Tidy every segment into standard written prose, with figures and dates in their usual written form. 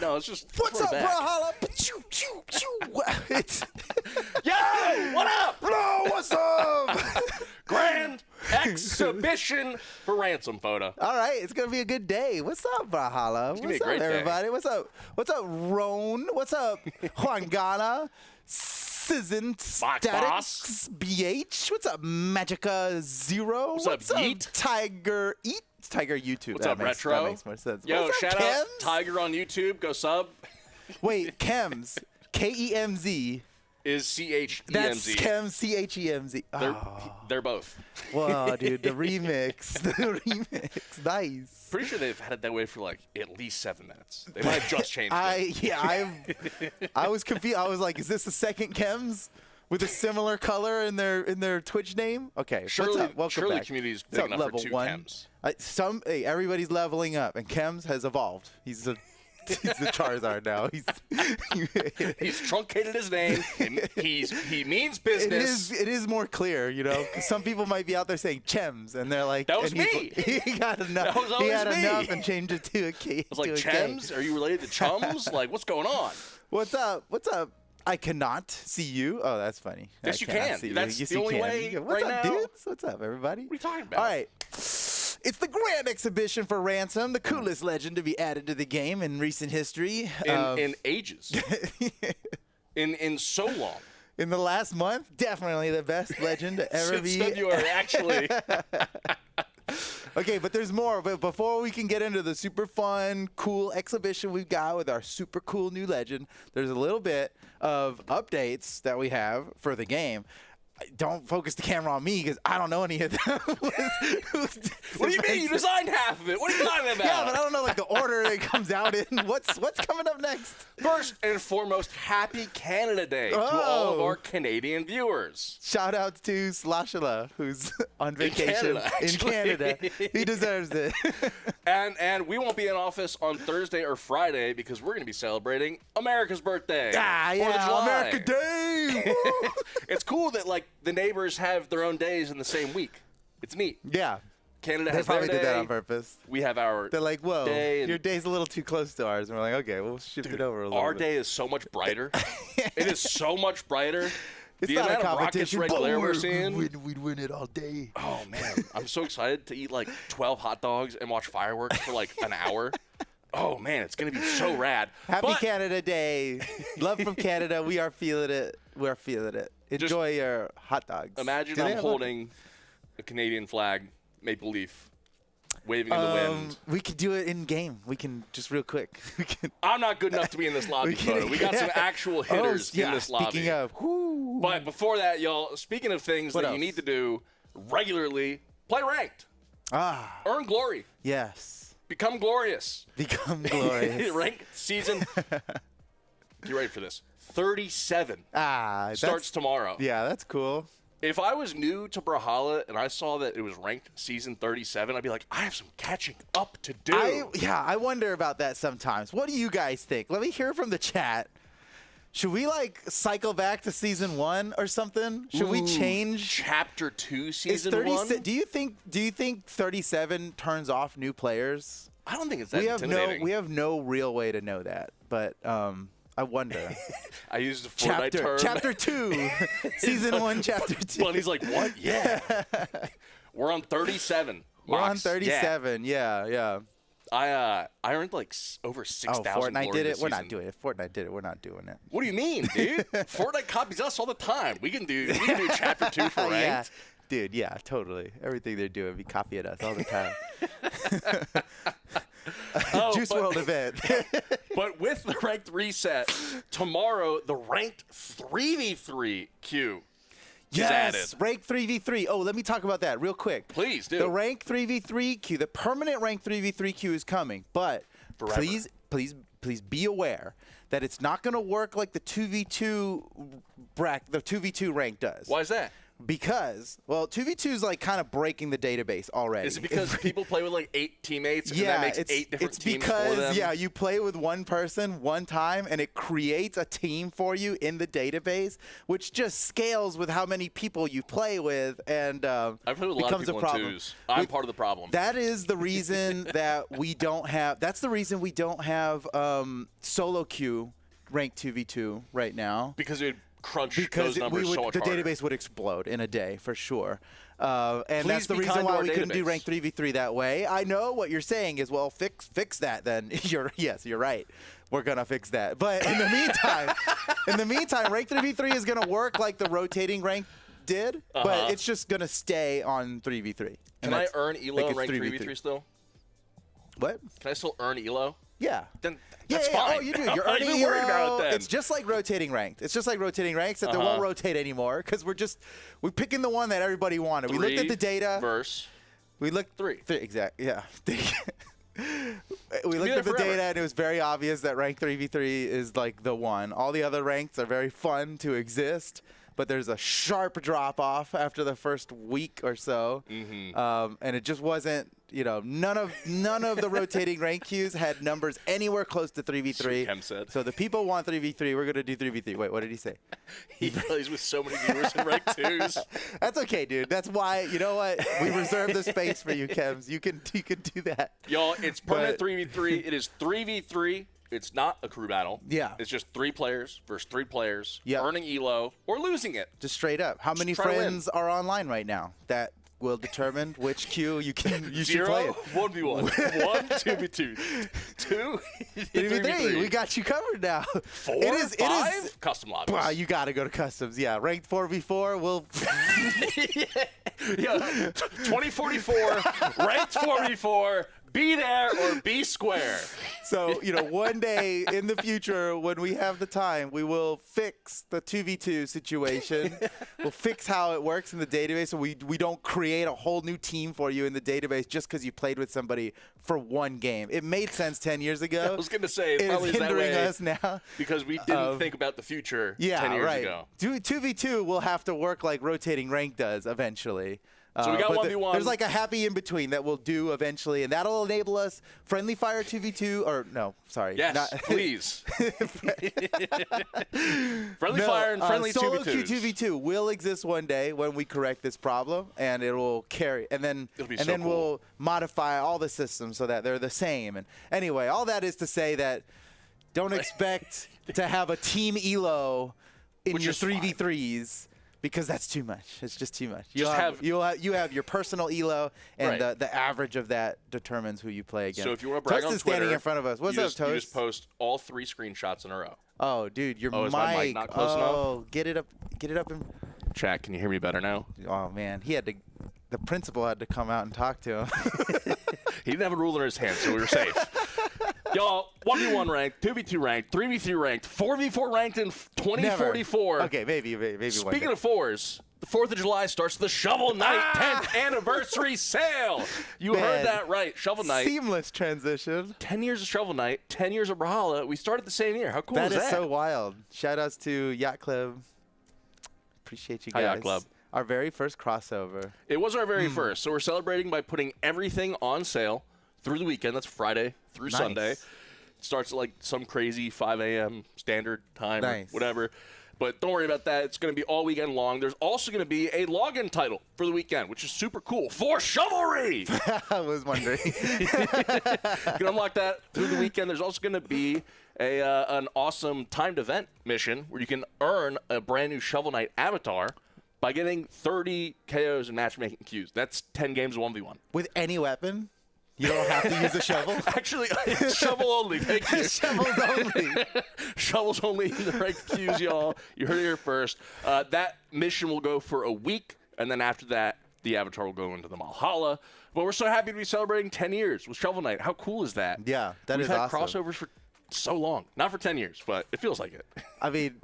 No, it's just. What's up, Brawlhalla? It's Yo, what up? Bro, what's up? Grand exhibition for Ransom photo. All right, it's gonna be a good day. What's up, Brawlhalla? It's gonna be What's a great up, day. everybody? What's up? What's up, Roan? What's up, Juangana? Sizzin, Statics, BH. What's up, Magica Zero? What's up, Yeet? Tiger Eat? Tiger YouTube. What's that up, makes, Retro? That makes more sense. Yo, What's up, shout out Kems? Tiger on YouTube. Go sub. Wait, Kems. Kemz. Is CHEMZ. That's Kems, CHEMZ. They're both. Whoa, dude, the remix. The remix. Nice. Pretty sure they've had it that way for like at least 7 minutes. They might have just changed it. I was confused. I was like, is this the second Kems with a similar color in their Twitch name? Okay. Surely, what's up? Welcome surely back. community is What's big up, enough for level 2 one? chems. Hey, everybody's leveling up, and Kems has evolved. He's the Charizard now. He's truncated his name. And he means business. It is more clear, you know. 'Cause some people might be out there saying Chems, and they're like, That was and me. He got enough. That was always he had me. enough and changed it to a K. I was like, to a K. Chems? Are you related to chums? Like, what's going on? What's up? What's up? I cannot see you. Oh, that's funny. Yes, you cannot can. see you. That's Yes, the you only can. way What's right up, now. dudes? What's up, everybody? What are you talking about? All right. It's the grand exhibition for Ransom, the coolest legend to be added to the game in recent history. In ages. in so long. In the last month, definitely the best legend to ever Since be. February, actually. Okay, but there's more. But before we can get into the super fun, cool exhibition we've got with our super cool new legend, there's a little bit of updates that we have for the game. Don't focus the camera on me because I don't know any of them. What do you mean? You designed half of it. What are you talking about? Yeah, but I don't know like the order it comes out in. What's coming up next? First and foremost, happy Canada Day to all of our Canadian viewers. Shout out to Slashala, who's on vacation in Canada. He deserves it. And we won't be in office on Thursday or Friday because we're going to be celebrating America's birthday. Ah, 4th of yeah, July. America Day. Woo! It's cool that like the neighbors have their own days in the same week. It's neat. Yeah. Canada They has their probably day. did that on purpose. We have our They're like, whoa, day and your day's a little too close to ours. And we're like, okay, we'll shift it over a little our bit. day is so much brighter. It is so much brighter. It's The not a amount of rockets competition, red but glare we're seeing. we'd win it all day. Oh man, I'm so excited to eat like 12 hot dogs and watch fireworks for like an hour. Oh, man, it's going to be so rad. Happy But Canada Day. Love from Canada. We are feeling it. We're feeling it. Enjoy your hot dogs. imagine Do they I'm have holding a Canadian flag, maple leaf, waving in the wind. We could do it in game. We can just real quick. We can. I'm not good enough to be in this lobby photo. We got some actual hitters yeah, in this lobby. Speaking of, whoo. But before that, y'all, speaking of things What that else? you need to do regularly, play ranked. Earn glory. Yes. Become glorious. Become glorious. Ranked season. Get ready for this. 37 that's- starts tomorrow. Yeah, that's cool. If I was new to Brawlhalla and I saw that it was ranked season 37, I'd be like, I have some catching up to do. I wonder about that sometimes. What do you guys think? Let me hear from the chat. Should we like cycle back to season 1 or something? Should we change Chapter 2 Is season 1? Do you think 37 turns off new players? I don't think it's that We have intimidating. no real way to know that, but I wonder. I used a Fortnite term. Chapter 2, season 1, chapter 2. Bunny's like, what? Yeah. We're on 37. We're on Mox. 37. Yeah. I earned like over 6,000 Fortnite glory did it. this We're season. not doing it. Fortnite did it. We're not doing it. What do you mean, dude? Fortnite copies us all the time. We can do chapter 2 for ranked. Yeah. Dude, yeah, totally. Everything they're doing, be copying us all the time. Juice but- WRLD event. But with the ranked reset, tomorrow the ranked 3v3 queue is added. Yes, rank 3v3. Oh, let me talk about that real quick. Please do. The rank 3v3 queue, the permanent rank 3v3 queue is coming, but Forever. please be aware that it's not going to work like the 2v2 rank does. Why is that? Because, well, 2v2 is like kind of breaking the database already. Is it because people play with like 8 teammates and Yeah, that makes it's 8 different it's teams because for them? yeah, you play with one person one time and it creates a team for you in the database, which just scales with how many people you play with, and I've played with a lot of becomes people a in problem. twos. I'm part of the problem. That is the reason that we don't have. That's the reason we don't have solo queue ranked 2v2 right now. Because it would crunch Because those numbers so much the harder. database would explode in a day for sure. And Please that's the be reason kind to why our we couldn't do database. rank 3v3 that way. I know what you're saying is, well, fix that then. You're right. We're gonna fix that. But in the meantime, rank 3v3 is gonna work like the rotating rank did, but it's just gonna stay on 3v3. Can I earn ELO in rank 3v3 3v3 still? What? Can I still earn ELO? Yeah. Then Yeah, that's yeah, fine. Oh, you do. You're I'm not earning even worried about it ELO. then. It's just like rotating ranked. It's just like rotating ranks that they won't rotate anymore because we're picking the one that everybody wanted. We looked at the data. Verse. We looked 3. Exactly. Yeah. We looked there at the forever. data and it was very obvious that rank 3v3 is like the one. All the other ranks are very fun to exist, but there's a sharp drop off after the first week or so, and it just wasn't. None of the rotating rank queues had numbers anywhere close to 3v3. Kem said. So the people want 3v3. We're gonna do 3v3. Wait, what did he say? He plays with so many viewers in rank 2s. That's okay, dude. That's why. You know what? We reserve the space for you, Kems. You can do that. Y'all, it's permanent But- 3v3. It is 3v3. It's not a crew battle. Yeah. It's just 3 players versus 3 players, Yeah. earning ELO or losing it. Just straight up. How many try to win. friends are online right now? That will determine which queue you should play 0, it. 1v1. 1, 2v2. 2, 3v3. We got you covered now. 4, It is. 5, custom lobbies. Wow, you got to go to customs. Yeah, ranked 4v4. We'll. Yeah, 2044, ranked 4v4, be there or be square. So, one day in the future, when we have the time, we will fix the 2v2 situation. We'll fix how it works in the database so we don't create a whole new team for you in the database just because you played with somebody for one game. It made sense 10 years ago. I was going to say, it It probably is is that hindering way us now. because we didn't think about the future 10 years right. ago. 2v2 will have to work like rotating rank does eventually. So we got but 1v1. There's like a happy in between that we'll do eventually, and that'll enable us friendly fire 2v2 or no, sorry. Yes, not- please. Friendly fire and friendly solo 2v2s. queue 2v2 will exist one day when we correct this problem, and it will carry. And then It'll be and so then cool. we'll modify all the systems so that they're the same. And anyway, all that is to say that don't expect to have a team elo in Which your is fine. 3v3s. because that's too much. It's just too much. You have your personal elo, and Right. the average of that determines who you play against. So if you want to brag Toast on is Twitter, standing in front of us. What's up, You Toast? just post all 3 screenshots in a row. Oh, dude, your Oh, is my mic not close enough? Oh, get it up. And Chat, can you hear me better now? oh man, the principal had to come out and talk to him. He didn't have a ruler in his hand, so we were safe. Y'all, 1v1 ranked, 2v2 ranked, 3v3 ranked, 4v4 ranked in 2044. Okay, maybe Speaking of fours, the 4th of July starts the Shovel Knight 10th anniversary sale. You heard that right. Shovel Knight. Seamless transition. 10 years of Shovel Knight, 10 years of Brawlhalla. We started the same year. How cool is that? That is so wild. Shout outs to Yacht Club. Appreciate you guys. Hi, Yacht Club. Our very first crossover. It was our very first. So we're celebrating by putting everything on sale through the weekend. That's Friday through Sunday. It starts at like some crazy 5 a.m. standard time or whatever. But don't worry about that. It's going to be all weekend long. There's also going to be a login title for the weekend, which is super cool, for Shovelry. I was wondering. You can unlock that through the weekend. There's also going to be an awesome timed event mission where you can earn a brand new Shovel Knight avatar by getting 30 KOs and matchmaking queues. That's 10 games of 1v1. With any weapon? You don't have to use a shovel? Actually, shovel only. Thank you. Shovels only. Shovels only in the ranked queues, y'all. You heard it here first. That mission will go for a week, and then after that, the avatar will go into the Valhalla. But we're so happy to be celebrating 10 years with Shovel Knight. How cool is that? Yeah, that We've is had awesome. crossovers for so long. Not for 10 years, but it feels like it. I mean,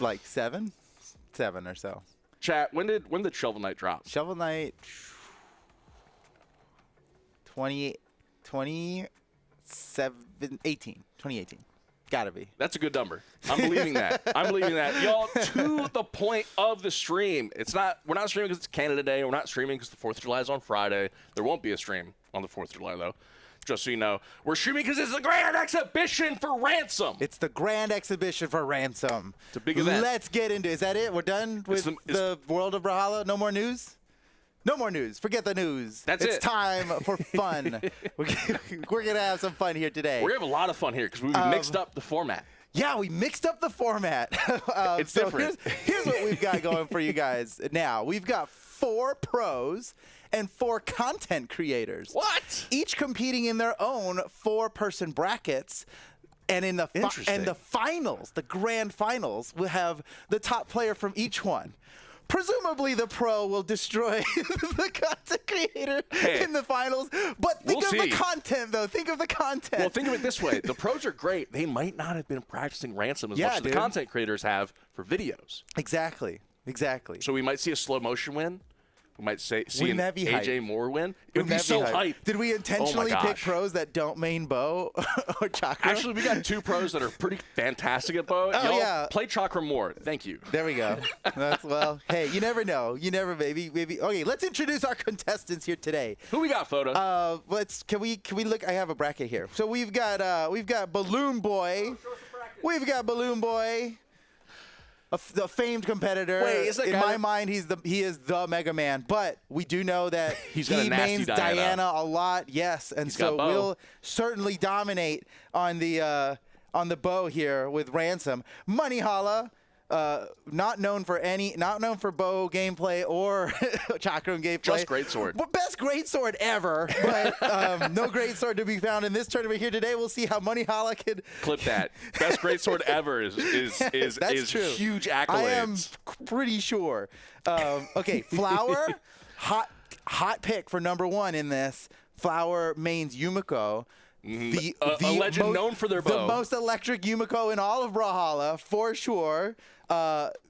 like 7? 7 or so. Chat, when did Shovel Knight drop? Shovel Knight 2018. Gotta be. That's a good number. I'm believing that. I'm believing that. Y'all, to the point of the stream, we're not streaming because it's Canada Day. We're not streaming because the 4th of July is on Friday. There won't be a stream on the 4th of July, though. Just so you know. We're streaming because it's the grand exhibition for Ransom. It's the grand exhibition for Ransom. It's a big event. Let's get into it. Is that it? We're done with the world of Brawlhalla? No more news? No more news. Forget the news. That's it. It's time for fun. We're going to have some fun here today. We're going to have a lot of fun here because we mixed up the format. Yeah, we mixed up the format. It's different. Here's what we've got going for you guys now. We've got 4 pros and 4 content creators. What? Each competing in their own 4-person brackets. And in the finals, the grand finals, we'll have the top player from each one. Presumably, the pro will destroy the content creator in the finals. But think of the content, though. Think of the content. Well, think of it this way. The pros are great. They might not have been practicing Ransom as much as the content creators have for videos. Exactly. So we might see a Slowmotion win. We might see an AJ hype? Moore win. It would be so hype. Did we intentionally pick pros that don't main bow or Chakra? Actually, we got 2 pros that are pretty fantastic at bow. Oh, Y'all play Chakra more. Thank you. There we go. Well, hey, you never know. You never, maybe. Okay, let's introduce our contestants here today. Who we got, Photo? Can we look? I have a bracket here. So we've got Balloon Boy. We've got Balloon Boy. The famed competitor. Wait, is that in my mind, he is the Mega Man. But we do know that he mains Diana a lot. Yes, and so we'll certainly dominate on the bow here with Ransom. Money Holla. Not known for bow gameplay or chakram gameplay. Just greatsword. But best greatsword ever. But no greatsword to be found in this tournament here today. We'll see how Money Holla could clip that. Best greatsword ever is true. Huge accolades. I am pretty sure. Okay, Flower, hot pick for number 1 in this. Flower mains Yumiko. A legend known for their bow. The most electric Yumiko in all of Brawlhalla, for sure.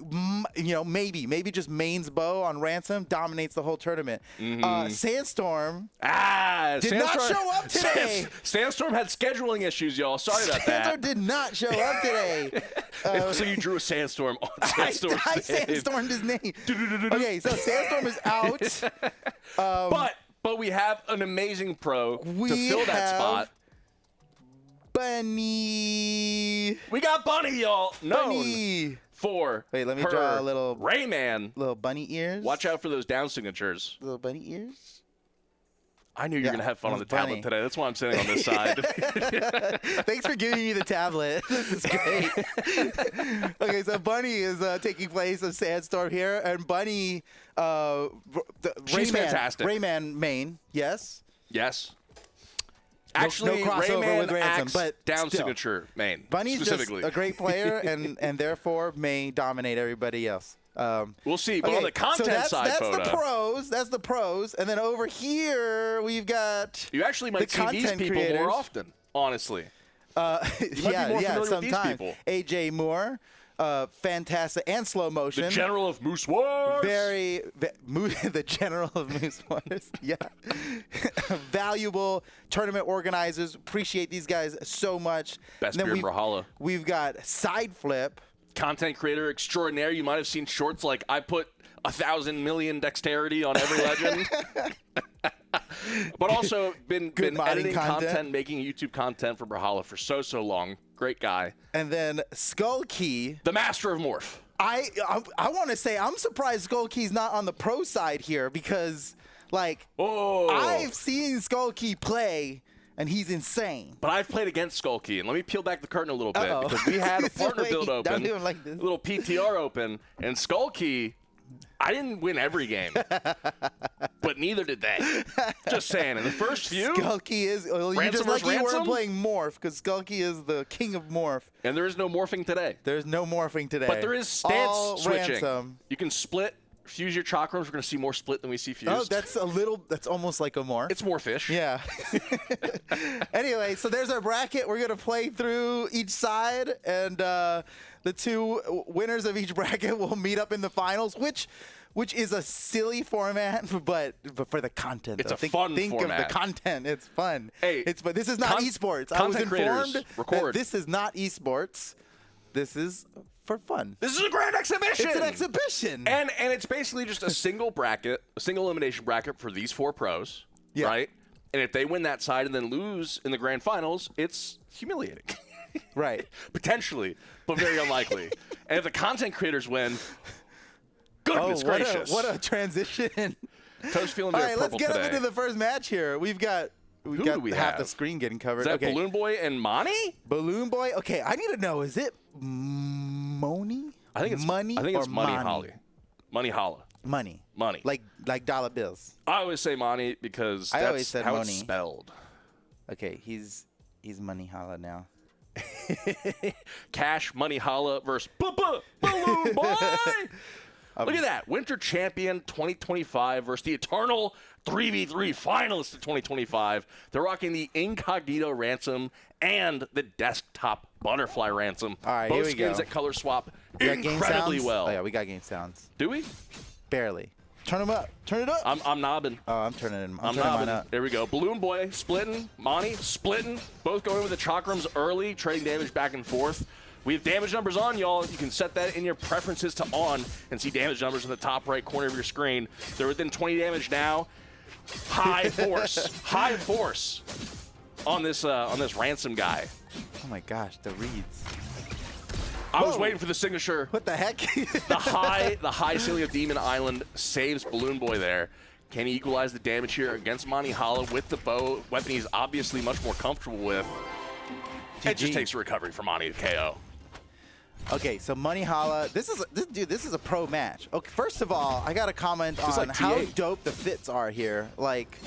Maybe just mains bow on Ransom, dominates the whole tournament. Sandstorm did not show up today. Sandstorm had scheduling issues, y'all. Sorry about that. Sandstorm did not show up today. So you drew a Sandstorm on Sandstorm's I Sandstormed his name. Okay, so Sandstorm is out. But we have an amazing pro to fill that spot. Bunny. We got Bunny, y'all. Bunny. For wait, let me draw a little Rayman. Little bunny ears. Watch out for those down signatures. Little bunny ears. I knew you were going to have fun on the tablet today. That's why I'm sitting on this side. Thanks for giving me the tablet. This is great. Okay, so Bunny is taking place in Sandstorm here. And Bunny, she's fantastic. Rayman main, yes? Yes. Actually, no crossover Rayman with Ransom, acts but down still. signature main. Bunny's specifically. just a great player and therefore may dominate everybody else. We'll see, but on the content side, that's the pros. That's the pros. And then over here, we've got you actually might see these people more often, honestly. You might be more familiar with these people. AJ Moore, fantastic, and Slowmotion. The General of Moose Wars. The General of Moose Wars. Yeah. Valuable tournament organizers. Appreciate these guys so much. Best beer in Brawlhalla. We've got Side Flip. Content creator extraordinaire. You might have seen shorts like I put 1,000 million dexterity on every legend. But also been editing content, making YouTube content for Brawlhalla for so long. Great guy. And then Skull Key, the master of morph. I want to say I'm surprised Skull Key's not on the pro side here because like I've seen Skull Key play. And he's insane. But I've played against Skull Key, and let me peel back the curtain a little bit because we had a partner build open, a little PTR open, and Skull Key, I didn't win every game, but neither did they. Just saying, in the first few, Skull Key is you just like you weren't playing Morph because Skull Key is the king of Morph. And there is no morphing today. There's no morphing today. But there is stance all switching. Ransom. You can split. Fuse your chakrams. We're going to see more split than we see fused. Oh, that's almost like a morph. It's more fish. Yeah. Anyway, so there's our bracket. We're going to play through each side, and the two winners of each bracket will meet up in the finals, which is a silly format, but for the content. It's a fun think format. Think of the content. It's fun. Hey, but this is not esports. I was informed that this is not esports. This is for fun. This is a grand exhibition. It's an exhibition. And it's basically just a single bracket, a single elimination bracket for these 4 pros, right? And if they win that side and then lose in the grand finals, it's humiliating. Right. Potentially, but very unlikely. And if the content creators win, goodness gracious. What a transition. Toes feeling very purple let's get today. up into the first match here. We've got half the screen getting covered. Is that Balloon Boy and Monty? Balloon Boy? Okay, I need to know, is it Money? I think it's Money Holly. Money Holla. Money. Like dollar bills. I always say Monty because that's how it's spelled. Okay, he's Money Holla now. Cash Money Holla versus Balloon Boy. Look at that. Winter Champion 2025 versus the Eternal 3v3 finalist of 2025. They're rocking the Incognito Ransom and the Desktop Butterfly Ransom. All right, both here we skins go. that color swap incredibly well. Oh, yeah, we got game sounds. Do we? Barely. Turn them up. Turn it up. I'm knobbing. Oh, I'm turning it. I'm knobbing. Up. There we go. Balloon Boy splitting. Monty splitting. Both going with the chakrams early, trading damage back and forth. We have damage numbers on, y'all. You can set that in your preferences to on and see damage numbers in the top right corner of your screen. They're within 20 damage now. High force on this Ransom guy. Oh my gosh, the reads. I was waiting for the signature. What the heck? the high ceiling of Demon Island saves Balloon Boy there. Can he equalize the damage here against Monty Holla with the bow weapon he's obviously much more comfortable with? GG. It just takes a recovery for Monty to KO. Okay, so Money Holla, this is a pro match. Okay, first of all, I got to comment on how dope the fits are here. Like,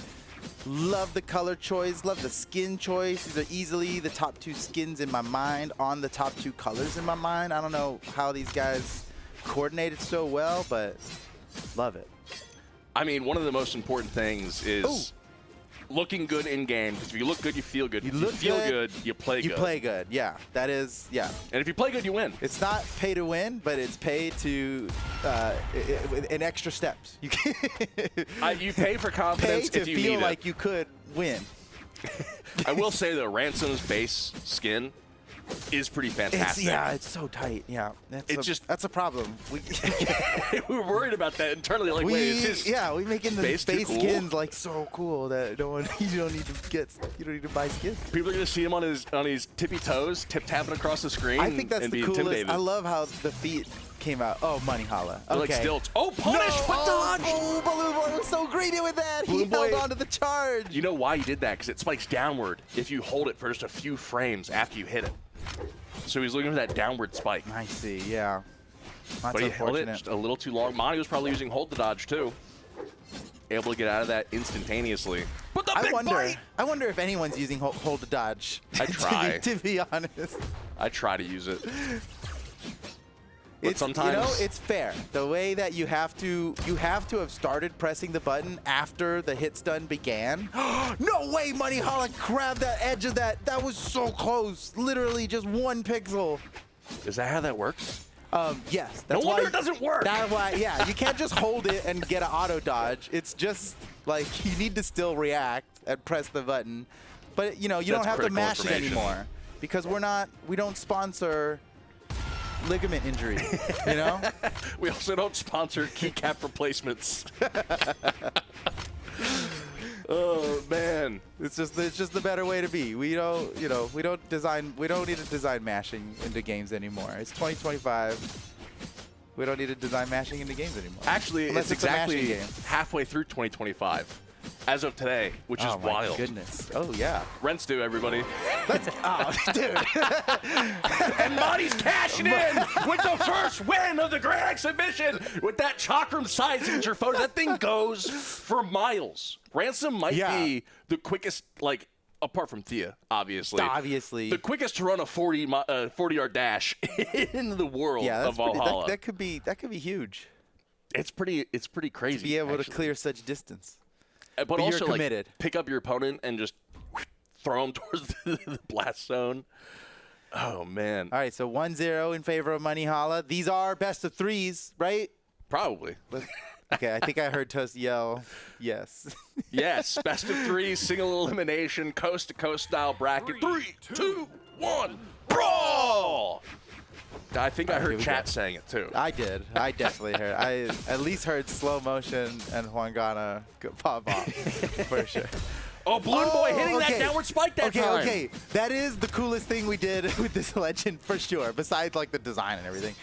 love the color choice, love the skin choice. These are easily the top 2 skins in my mind, on the top 2 colors in my mind. I don't know how these guys coordinated so well, but love it. I mean, one of the most important things is looking good in game, because if you look good, you feel good. If you feel good, you play good. You play good, yeah. That is, yeah. And if you play good, you win. It's not pay to win, but it's pay to in extra steps. You pay for confidence if you need it. Pay to feel like you could win. I will say, though, Ransom's base skin is pretty fantastic. It's so tight. Yeah, that's a problem. We were worried about that internally. Like, wait, is his we making the space cool? skins like so cool that you don't need to buy skins. People are gonna see him on his tippy toes, tip-tapping across the screen. I think that's and the be coolest. intimidated. I love how the feet came out. Oh, Money Holla. They're like stilts. Oh, punish! But dodge! Oh, Balloon Boy was so greedy with that. He held on to the charge. You know why he did that? Because it spikes downward if you hold it for just a few frames after you hit it. So he's looking for that downward spike. I see, yeah. That's but he held it just a little too long. Monty was probably using hold to dodge too. Able to get out of that instantaneously. But the big bite! I wonder if anyone's using hold to dodge. I try. to be honest. I try to use it. But sometimes it's fair. The way that you have to have started pressing the button after the hit stun began. No way, Money Holla grabbed that edge of that. That was so close. Literally just 1 pixel. Is that how that works? Yes. No wonder it doesn't work. That's why, yeah. You can't just hold it and get an auto dodge. It's just like you need to still react and press the button. But you don't have to mash it anymore because we don't sponsor ligament injury, We also don't sponsor keycap replacements. Oh man, it's just the better way to be. We don't need to design mashing into games anymore. It's 2025. We don't need to design mashing into games anymore. Actually, it's exactly halfway through 2025. As of today, which is wild. Oh, my goodness. Oh, yeah. Rents due, everybody. Dude. And Monty's cashing in with the first win of the Grand Exhibition with that Chakram side signature photo. That thing goes for miles. Ransom might be the quickest, apart from Thea, obviously. Obviously. The quickest to run a 40-yard dash in the world of Valhalla. That could be huge. It's pretty crazy. To be able to clear such distance. But also, you're committed. Pick up your opponent and just throw him towards the blast zone. Oh, man. All right, so 1-0 in favor of Money Holla. These are best of 3s, right? Probably. Okay, I think I heard Toast yell yes. Yes, best of 3, single elimination, coast-to-coast style bracket. 3, 2, 1, brawl! I think I heard chat saying it, too. I did. I definitely heard. I at least heard Slowmotion and Huangana pop off, for sure. Oh, Balloon Boy hitting that downward spike that time. Okay. That is the coolest thing we did with this legend, for sure, besides, the design and everything.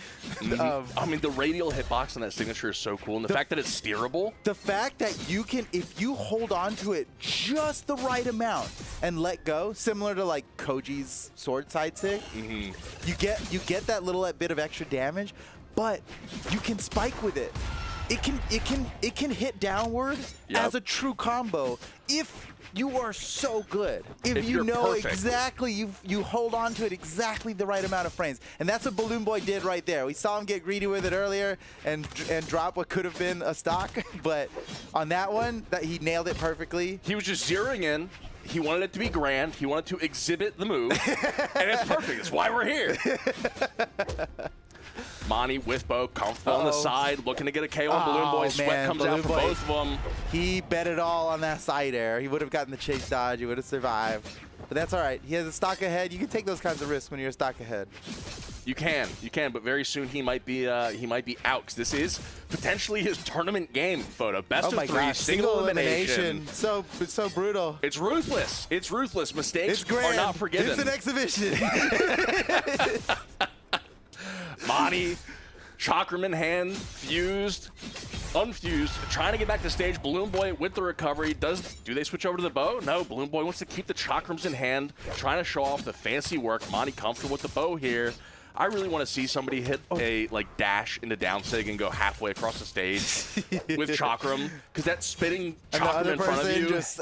I mean, the radial hitbox on that signature is so cool, and the fact that it's steerable. The fact that you can, if you hold on to it just the right amount and let go, similar to, Koji's sword side sig, you get that little bit of extra damage, but you can spike with it. It can hit downward as a true combo if you are so good. If you know perfect. Exactly, you hold on to it exactly the right amount of frames. And that's what Balloon Boy did right there. We saw him get greedy with it earlier and drop what could have been a stock. But on that one, he nailed it perfectly. He was just zeroing in. He wanted it to be grand. He wanted to exhibit the move. And it's perfect. That's why we're here. Monty with bow, comfortable on the side, looking to get a KO on Balloon Boy. Sweat comes out for both of them. He bet it all on that side air. He would have gotten the chase dodge. He would have survived. But that's all right. He has a stock ahead. You can take those kinds of risks when you're a stock ahead. You can, but very soon he might be out because this is potentially his tournament game photo. Best of 3, single elimination. So brutal. It's ruthless. It's ruthless. Mistakes are not forgiven. It's an exhibition. Monty, Chakram in hand, fused, unfused, trying to get back to stage. Balloon Boy with the recovery. Do they switch over to the bow? No, Balloon Boy wants to keep the Chakrams in hand, trying to show off the fancy work. Monty comfortable with the bow here. I really want to see somebody hit a dash into down sig and go halfway across the stage with Chakram, because that spinning Chakram in front of you just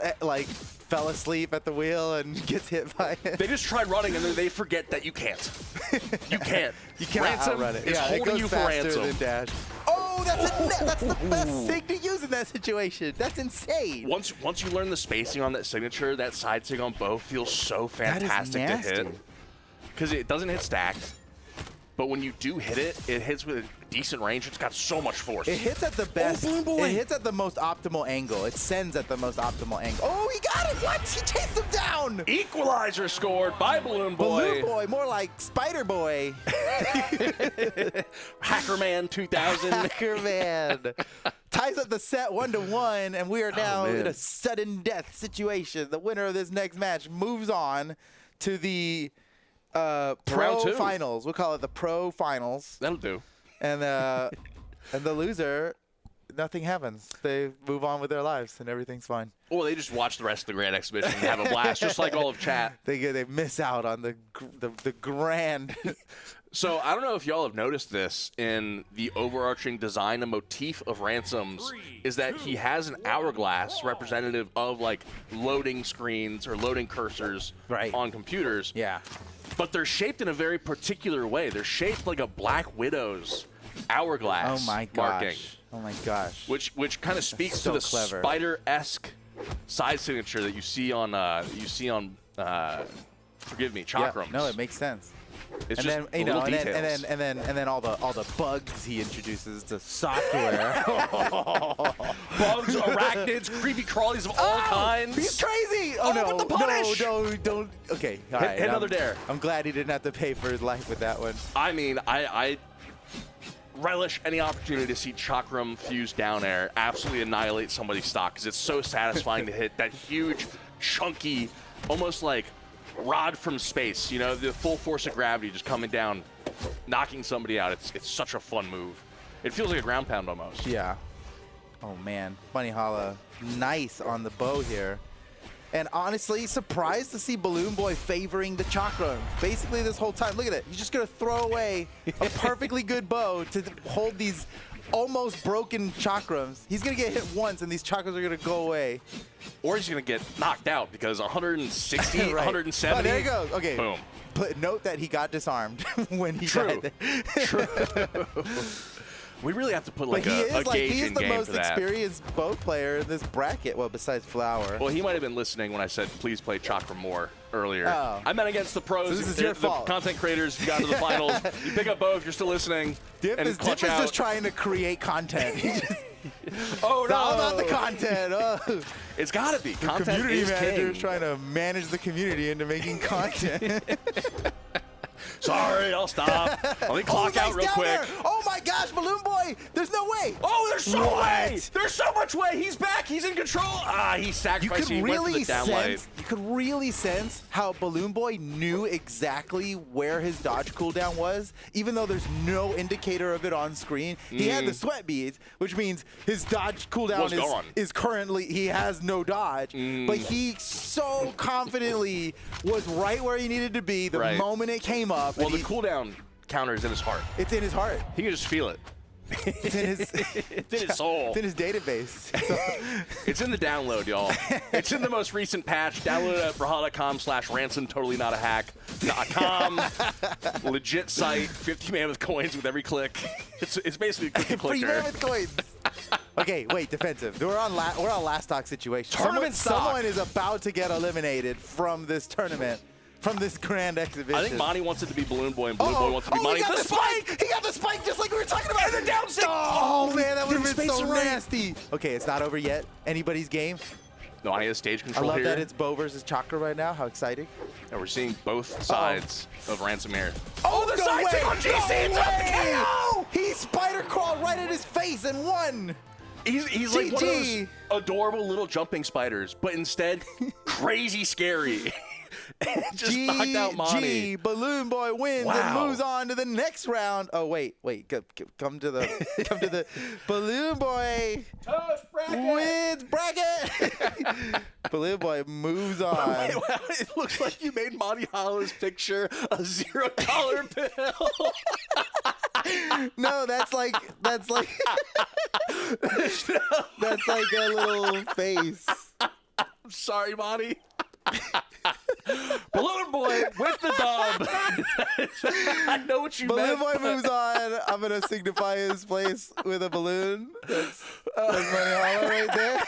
fell asleep at the wheel and gets hit by it. They just tried running and then they forget that you can't. You can't. You can't outrun it. It's holding you for ransom. Than dash. Oh, that's the best sig to use in that situation. That's insane. Once you learn the spacing on that signature, that side sig on bow feels so fantastic to hit, because it doesn't hit stacked. But when you do hit it, it hits with a decent range. It's got so much force. It hits at the best. Oh, it hits at the most optimal angle. It sends at the most optimal angle. Oh, he got it! What? He chased him down! down. Equalizer scored by Balloon Boy. Balloon Boy, more like Spider Boy. Hackerman 2000. Hackerman. Ties up the set 1-1, and we are now in a sudden death situation. The winner of this next match moves on to the pro finals. We'll call it the pro finals. That'll do. And the loser, nothing happens. They move on with their lives, and everything's fine. Well, they just watch the rest of the Grand Exhibition and have a blast, just like all of chat. They miss out on the grand. So I don't know if y'all have noticed this in the overarching design and motif of Ransom's is that he has an hourglass representative of like loading screens or loading cursors on computers. Yeah. But they're shaped in a very particular way. They're shaped like a Black Widow's hourglass marking. Oh my gosh. Which kind of speaks to the spider-esque side signature that you see on forgive me, Chakrams. Yeah, no, it makes sense. It's and just then, you know, details. and then all the bugs he introduces to software. Bugs, arachnids, creepy crawlies of all kinds. He's crazy! Oh no! But the punish! No, don't. Okay, all right. Hit another dare. I'm glad he didn't have to pay for his life with that one. I mean, I relish any opportunity to see Chakram fuse down air absolutely annihilate somebody's stock because it's so satisfying to hit that huge, chunky, almost like rod from space, you know, the full force of gravity just coming down, knocking somebody out. It's such a fun move. It feels like a ground pound almost. Yeah. Oh man, Bunny Hala, nice on the bow here. And honestly, surprised to see Balloon Boy favoring the Chakram. Basically this whole time, look at it. He's just gonna throw away a perfectly good bow to hold these almost broken Chakrams. He's gonna get hit once and these Chakrams are gonna go away. Or he's going to get knocked out because 160, 170. Oh, there he goes. Okay. Boom. But note that he got disarmed when he died. True. We really have to put like a gauge in game for that. He's the most experienced bow player in this bracket, well, besides Flower. Well, he might have been listening when I said, please play Chakra more earlier. Oh. I meant against the pros. So this is your fault. The content creators who got to the finals. You pick up bow if you're still listening. Dip is just trying to create content. Oh, no. It's all about the content. Oh. It's got to be. Content community is manager king. is trying to manage the community into making content. Sorry, I'll stop. Let me clock out real quick. There. Oh my gosh, Balloon Boy! There's no way. Oh, there's so way. There's so much way. He's back. He's in control. Ah, he sacrificed. He went for the downlight. You could really sense how Balloon Boy knew exactly where his dodge cooldown was, even though there's no indicator of it on screen. He had the sweat beads, which means his dodge cooldown is currently, he has no dodge. But he so confidently was right where he needed to be the moment it came up. Well, the cooldown counter is in his heart. It's in his heart. He can just feel it. It's in his, it's in his soul. It's in his database. So. It's in the download, y'all. It's in the most recent patch. Download it at Brawlhalla.com/ransom, totally not a hack.com. Legit site, 50 mammoth coins with every click. It's basically a cookie clicker. Free mammoth coins. Okay, wait, defensive. We're on last stock situation. Tournament stock. Someone is about to get eliminated from this tournament. From this grand exhibition. I think Monty wants it to be Balloon Boy, and Balloon Boy wants it to be Monty. He got the spike! He got the spike just like we were talking about. And the down stick! Oh, man, that would have been so nasty. Okay, it's not over yet. Anybody's game. No, I have stage control here. I love that it's Bo versus Chakra right now. How exciting. And we're seeing both sides of Ransom here. Oh, the side stick on GC! It's up the KO! He spider crawled right at his face and won. He's like one of those adorable little jumping spiders, but instead crazy scary. Just knocked out Monty. Balloon Boy wins and moves on to the next round. Oh wait, come to the Balloon Boy wins bracket. Balloon Boy moves on. Wait, it looks like you made Monty Hollow's picture a $0 bill. No, that's like that's like a little face. I'm sorry, Monty. Balloon Boy with the dub. I know what you meant. Balloon Boy moves on. I'm going to signify his place with a balloon. That's Monty Hollow right there.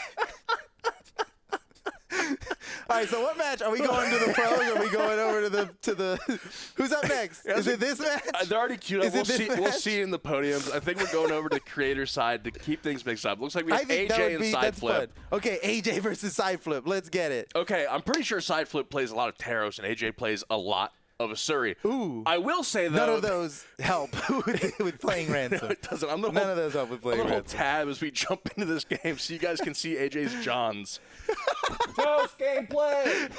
All right, so what match are we going to the pros? Or are we going over to the? Who's up next? Is it this match? They're already queued up. We'll match? see in the podiums. I think we're going over to the creator side to keep things mixed up. Looks like we have AJ and Side Flip. Okay, AJ versus Side Flip. Let's get it. Okay, I'm pretty sure Side Flip plays a lot of Taros and AJ plays a lot of Asuri. Ooh. I will say though, none of those help with playing Ransom. No, it doesn't. None of those help with playing Ransom. Tab as we jump into this game so you guys can see AJ's Johns. Post gameplay.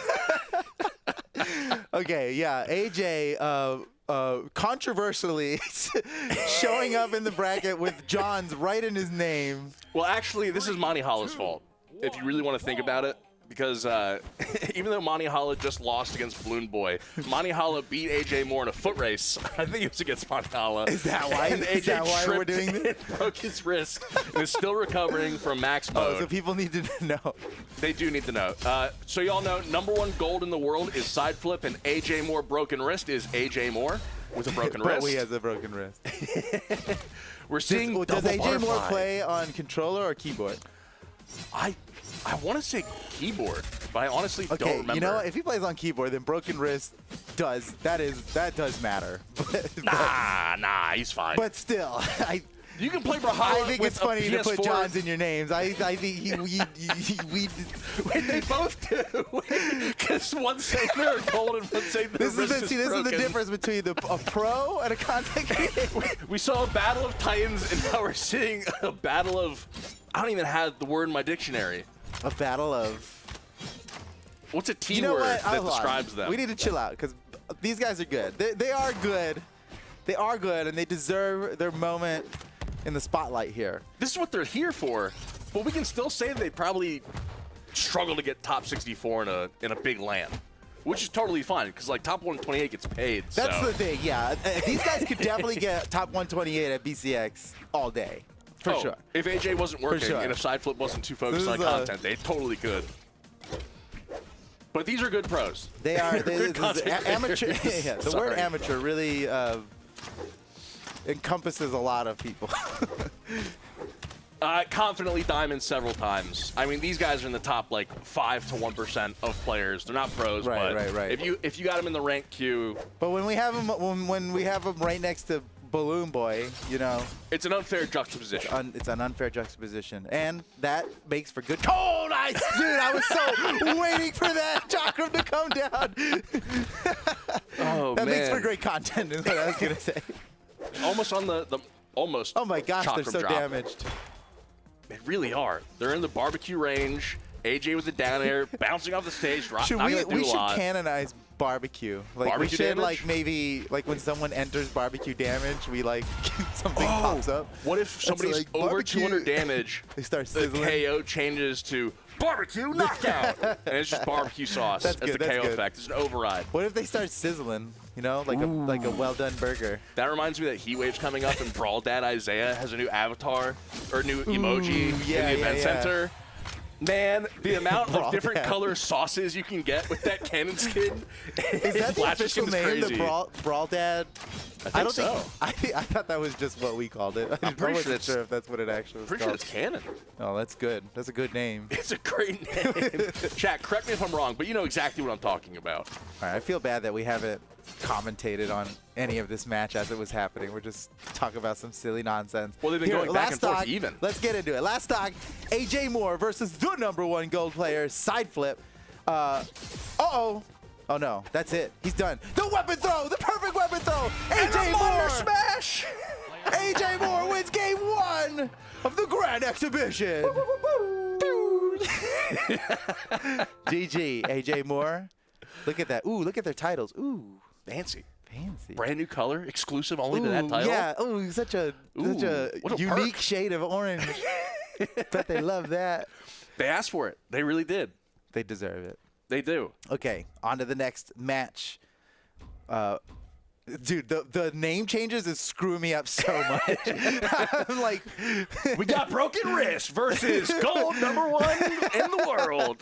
Okay, yeah, AJ controversially showing up in the bracket with Johns right in his name. Well, actually, this is Monty Holla's fault, if you really want to think about it. Because even though Monty Holla just lost against Balloon Boy, Monty Holla beat AJ Moore in a foot race. I think it was against Monty Holla. Is that why? And AJ is that why we're doing this? Broke his wrist and is still recovering from max mode. Oh, so people need to know. They do need to know. So y'all know, #1 gold in the world is Side Flip, and AJ Moore broken wrist is AJ Moore with a broken wrist. But he has a broken wrist. We're seeing does AJ butterfly. Moore play on controller or keyboard? I want to say keyboard, but I honestly don't remember. You know, if he plays on keyboard, then broken wrist does matter. Nah, he's fine. But still, you can play Brawlhalla. I think it's funny to put Johns in your names. I think we they both do. Because one's saying they're gold and one's saying their wrist is this broken. is the difference between a pro and a content creator. We saw a battle of titans, and now we're seeing a battle of. I don't even have the word in my dictionary. A battle of. What's a T word that describes them? We need to chill out because these guys are good. They are good. They are good, and they deserve their moment in the spotlight here. This is what they're here for, but we can still say they probably struggle to get top 64 in a big LAN, which is totally fine because like top 128 gets paid. That's the thing, yeah. These guys could definitely get top 128 at BCX all day. For sure. If AJ wasn't working sure. and if Side Flip wasn't too focused on content, they totally could. But these are good pros. They are. Good amateur. Yeah, the word amateur really encompasses a lot of people. Confidently diamond several times. I mean, these guys are in the top like 5 to 1% of players. They're not pros, but right. if you got them in the rank queue. But when we have them, when we have them right next to Balloon Boy, you know, it's an unfair juxtaposition. It's an unfair juxtaposition, and that makes for good. Oh, nice, dude! I was so waiting for that chakram to come down. That makes for great content, is what I was gonna say. Almost on the almost. Oh my gosh, they're so damaged. They really are. They're in the barbecue range. AJ with the down air, bouncing off the stage. We should canonize barbecue. Like barbecue we should damage? like maybe like when someone enters barbecue damage, we like something pops up. What if somebody's like, over barbecue. 200 damage? They start the sizzling. KO changes to barbecue knockout, and it's just barbecue sauce as the KO effect. It's an override. What if they start sizzling? You know, like a well done burger. That reminds me that Heat Wave's coming up, and Brawl Dad Isaiah has a new avatar or new emoji in the event center. Man, the amount of different color sauces you can get with that cannon skin. Is that the official name, crazy. the Brawl Dad? I think so. I thought that was just what we called it. I'm pretty wasn't sure if that's what it actually was pretty called. sure it's canon. Oh, that's good. That's a good name. It's a great name. Chat, correct me if I'm wrong, but you know exactly what I'm talking about. All right, I feel bad that we haven't commentated on any of this match as it was happening. We're just talking about some silly nonsense. Well, they've been going back and forth even. Let's get into it. Last stock, AJ Moore versus the #1 gold player, Side Flip. Uh-oh. Oh, no. That's it. He's done. The weapon throw. The perfect weapon throw. AJ Moore. Smash. AJ Moore wins game 1 of the Grand Exhibition. GG, AJ Moore. Look at that. Ooh, look at their titles. Ooh. Fancy. Fancy. Brand new color, exclusive only to that title. Yeah. Ooh, such a unique perk. shade of orange. Bet they love that. They asked for it. They really did. They deserve it. They do. Okay, on to the next match. Dude, the name changes is screwing me up so much. I'm like, we got broken wrist versus gold #1 in the world.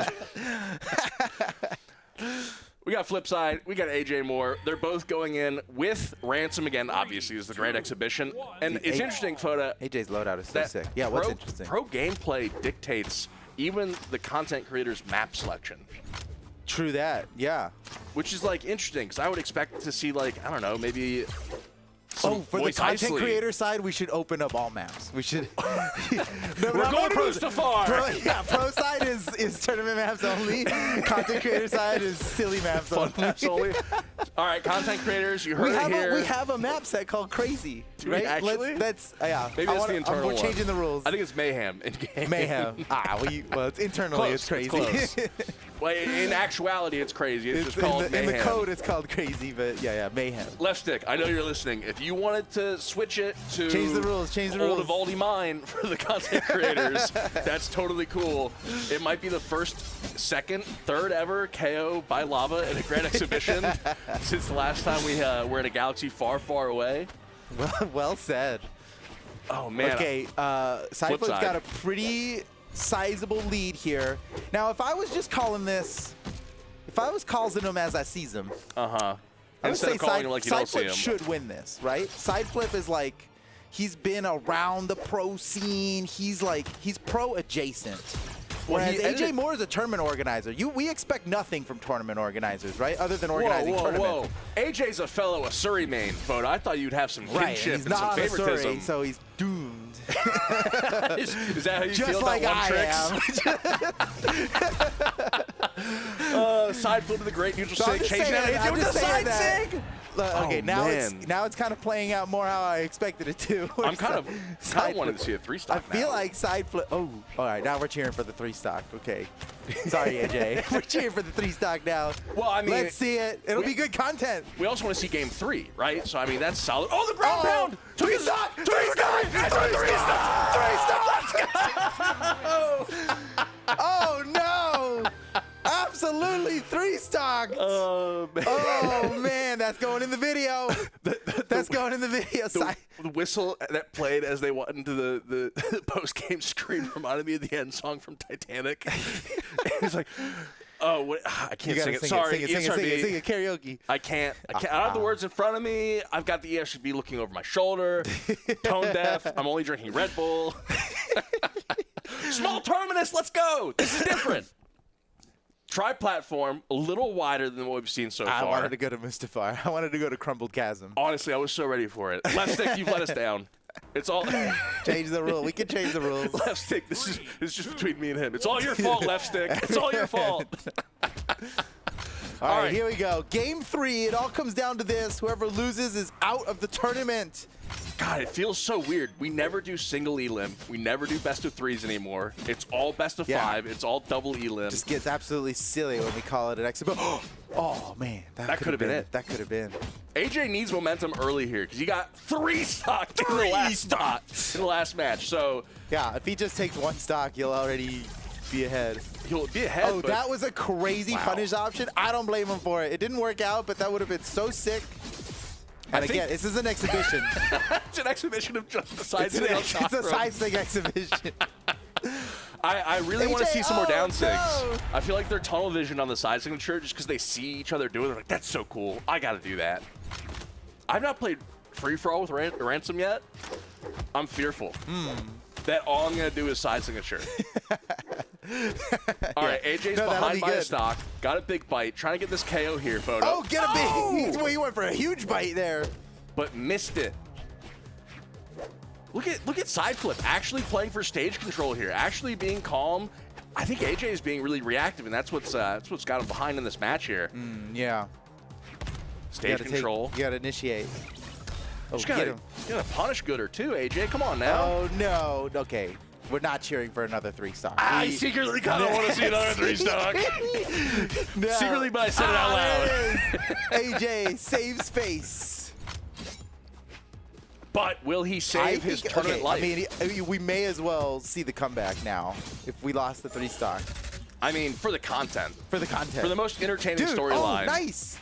We got flip side. We got AJ Moore. They're both going in with Ransom again. Obviously, is the Grand Exhibition, and it's interesting, Foda. AJ's loadout is so sick. Yeah, what's interesting? Pro gameplay dictates even the content creator's map selection. True that. Yeah. Which is like interesting because I would expect to see like, I don't know, maybe. For the content creator side, we should open up all maps. We should. We're going to Mustafar. Pro side is tournament maps only. Content creator side is silly maps Fun only. maps only. All right, content creators, you heard it here. We have a map set called Crazy. Right? Actually? Yeah. Maybe it's the internal We're changing the rules. I think it's Mayhem in game. Mayhem. Well, it's internally. Close, it's Crazy. It's close. Well, in actuality, it's Crazy. It's just called Mayhem. In the code, it's called Crazy, but yeah, Mayhem. Left stick, I know you're listening. If you wanted to switch it to change the rules, old Evaldi mine for the content creators, that's totally cool. It might be the first, second, third ever KO by Lava in a Grand Exhibition since the last time we were in a galaxy far, far away. Well said. Oh, man. Okay, Sideflip's got a pretty sizable lead here. Now, if I was just calling this, if I was calling him as I sees him, instead of calling him like you don't see him, should win this, right? Sideflip is like, he's been around the pro scene. He's pro adjacent. Whereas AJ Moore is a tournament organizer. We expect nothing from tournament organizers, right? Other than organizing tournaments. AJ's a fellow Asuri main, Photo. I thought you'd have some kinship and some favoritism. Asuri, so he's doomed. is that how you just feel like about I am? Side flip to the great neutral sig, chasing out AJ with the side sig. Okay, now it's kind of playing out more how I expected it to. I'm kind of wanting to see a 3-stock. I feel like side flip. Oh, all right. Now we're cheering for the 3-stock. Okay. Sorry, AJ. We're cheering for the 3-stock now. Well, I mean, let's see it. It'll be good content. We also want to see game 3, right? So I mean, that's solid. Oh, the ground pound. 3-stock. 3-stock. 3-stock. 3-stock. Oh no. Absolutely 3-stock. Oh, man. Oh, man. That's going in the video. That's going in the video. The whistle that played as they went into the post-game screen reminded me of the end song from Titanic. He's like, oh, what? I can't sing it. Sorry. Sing it. Karaoke. I can't. I don't have the words in front of me. I've got the ESB looking over my shoulder. Tone deaf. I'm only drinking Red Bull. Small terminus. Let's go. This is different. Tri-platform, a little wider than what we've seen so far. I wanted to go to Mustafar. I wanted to go to Crumbled Chasm. Honestly, I was so ready for it. Left stick, you've let us down. It's all change the rule. We can change the rules. Left stick, this is just between me and him. It's all your fault, left stick. It's all your fault. All right, here we go. Game 3. It all comes down to this. Whoever loses is out of the tournament. God, it feels so weird. We never do single elim. We never do best of 3s anymore. It's all best of 5. It's all double elim. Just gets absolutely silly when we call it an exhibition. Oh, man. That could have been it. That could have been. AJ needs momentum early here because he got 3-stock in the last match. So yeah, if he just takes 1 stock, he'll already be ahead. He'll be ahead. Oh, that was a crazy punish option. I don't blame him for it. It didn't work out, but that would have been so sick. And again, this is an exhibition. It's an exhibition of just the side sting. It's a side sting exhibition. I really want to see some more down sigs. No. I feel like they're tunnel vision on the side signature just because they see each other do it. They're like, that's so cool. I got to do that. I've not played free-for-all with Ransom yet. I'm fearful that all I'm going to do is side signature. All right, AJ's behind by a stock. Got a big bite. Trying to get this KO here, Photo. Oh, get a big. Well, he went for a huge bite there. But missed it. Look at side flip actually playing for stage control here, actually being calm. I think AJ is being really reactive, and that's what's got him behind in this match here. Yeah. Stage control. You gotta initiate. Oh, you gotta punish Gooder too, AJ. Come on now. Oh no. Okay. We're not cheering for another 3-stock. I secretly kind of want to see another 3-stock. No. Secretly, but I said it out loud. AJ saves face. But will he save his tournament life? I mean, we may as well see the comeback now if we lost the 3-stock. I mean, for the content. For the content. For the most entertaining storyline. Oh, nice.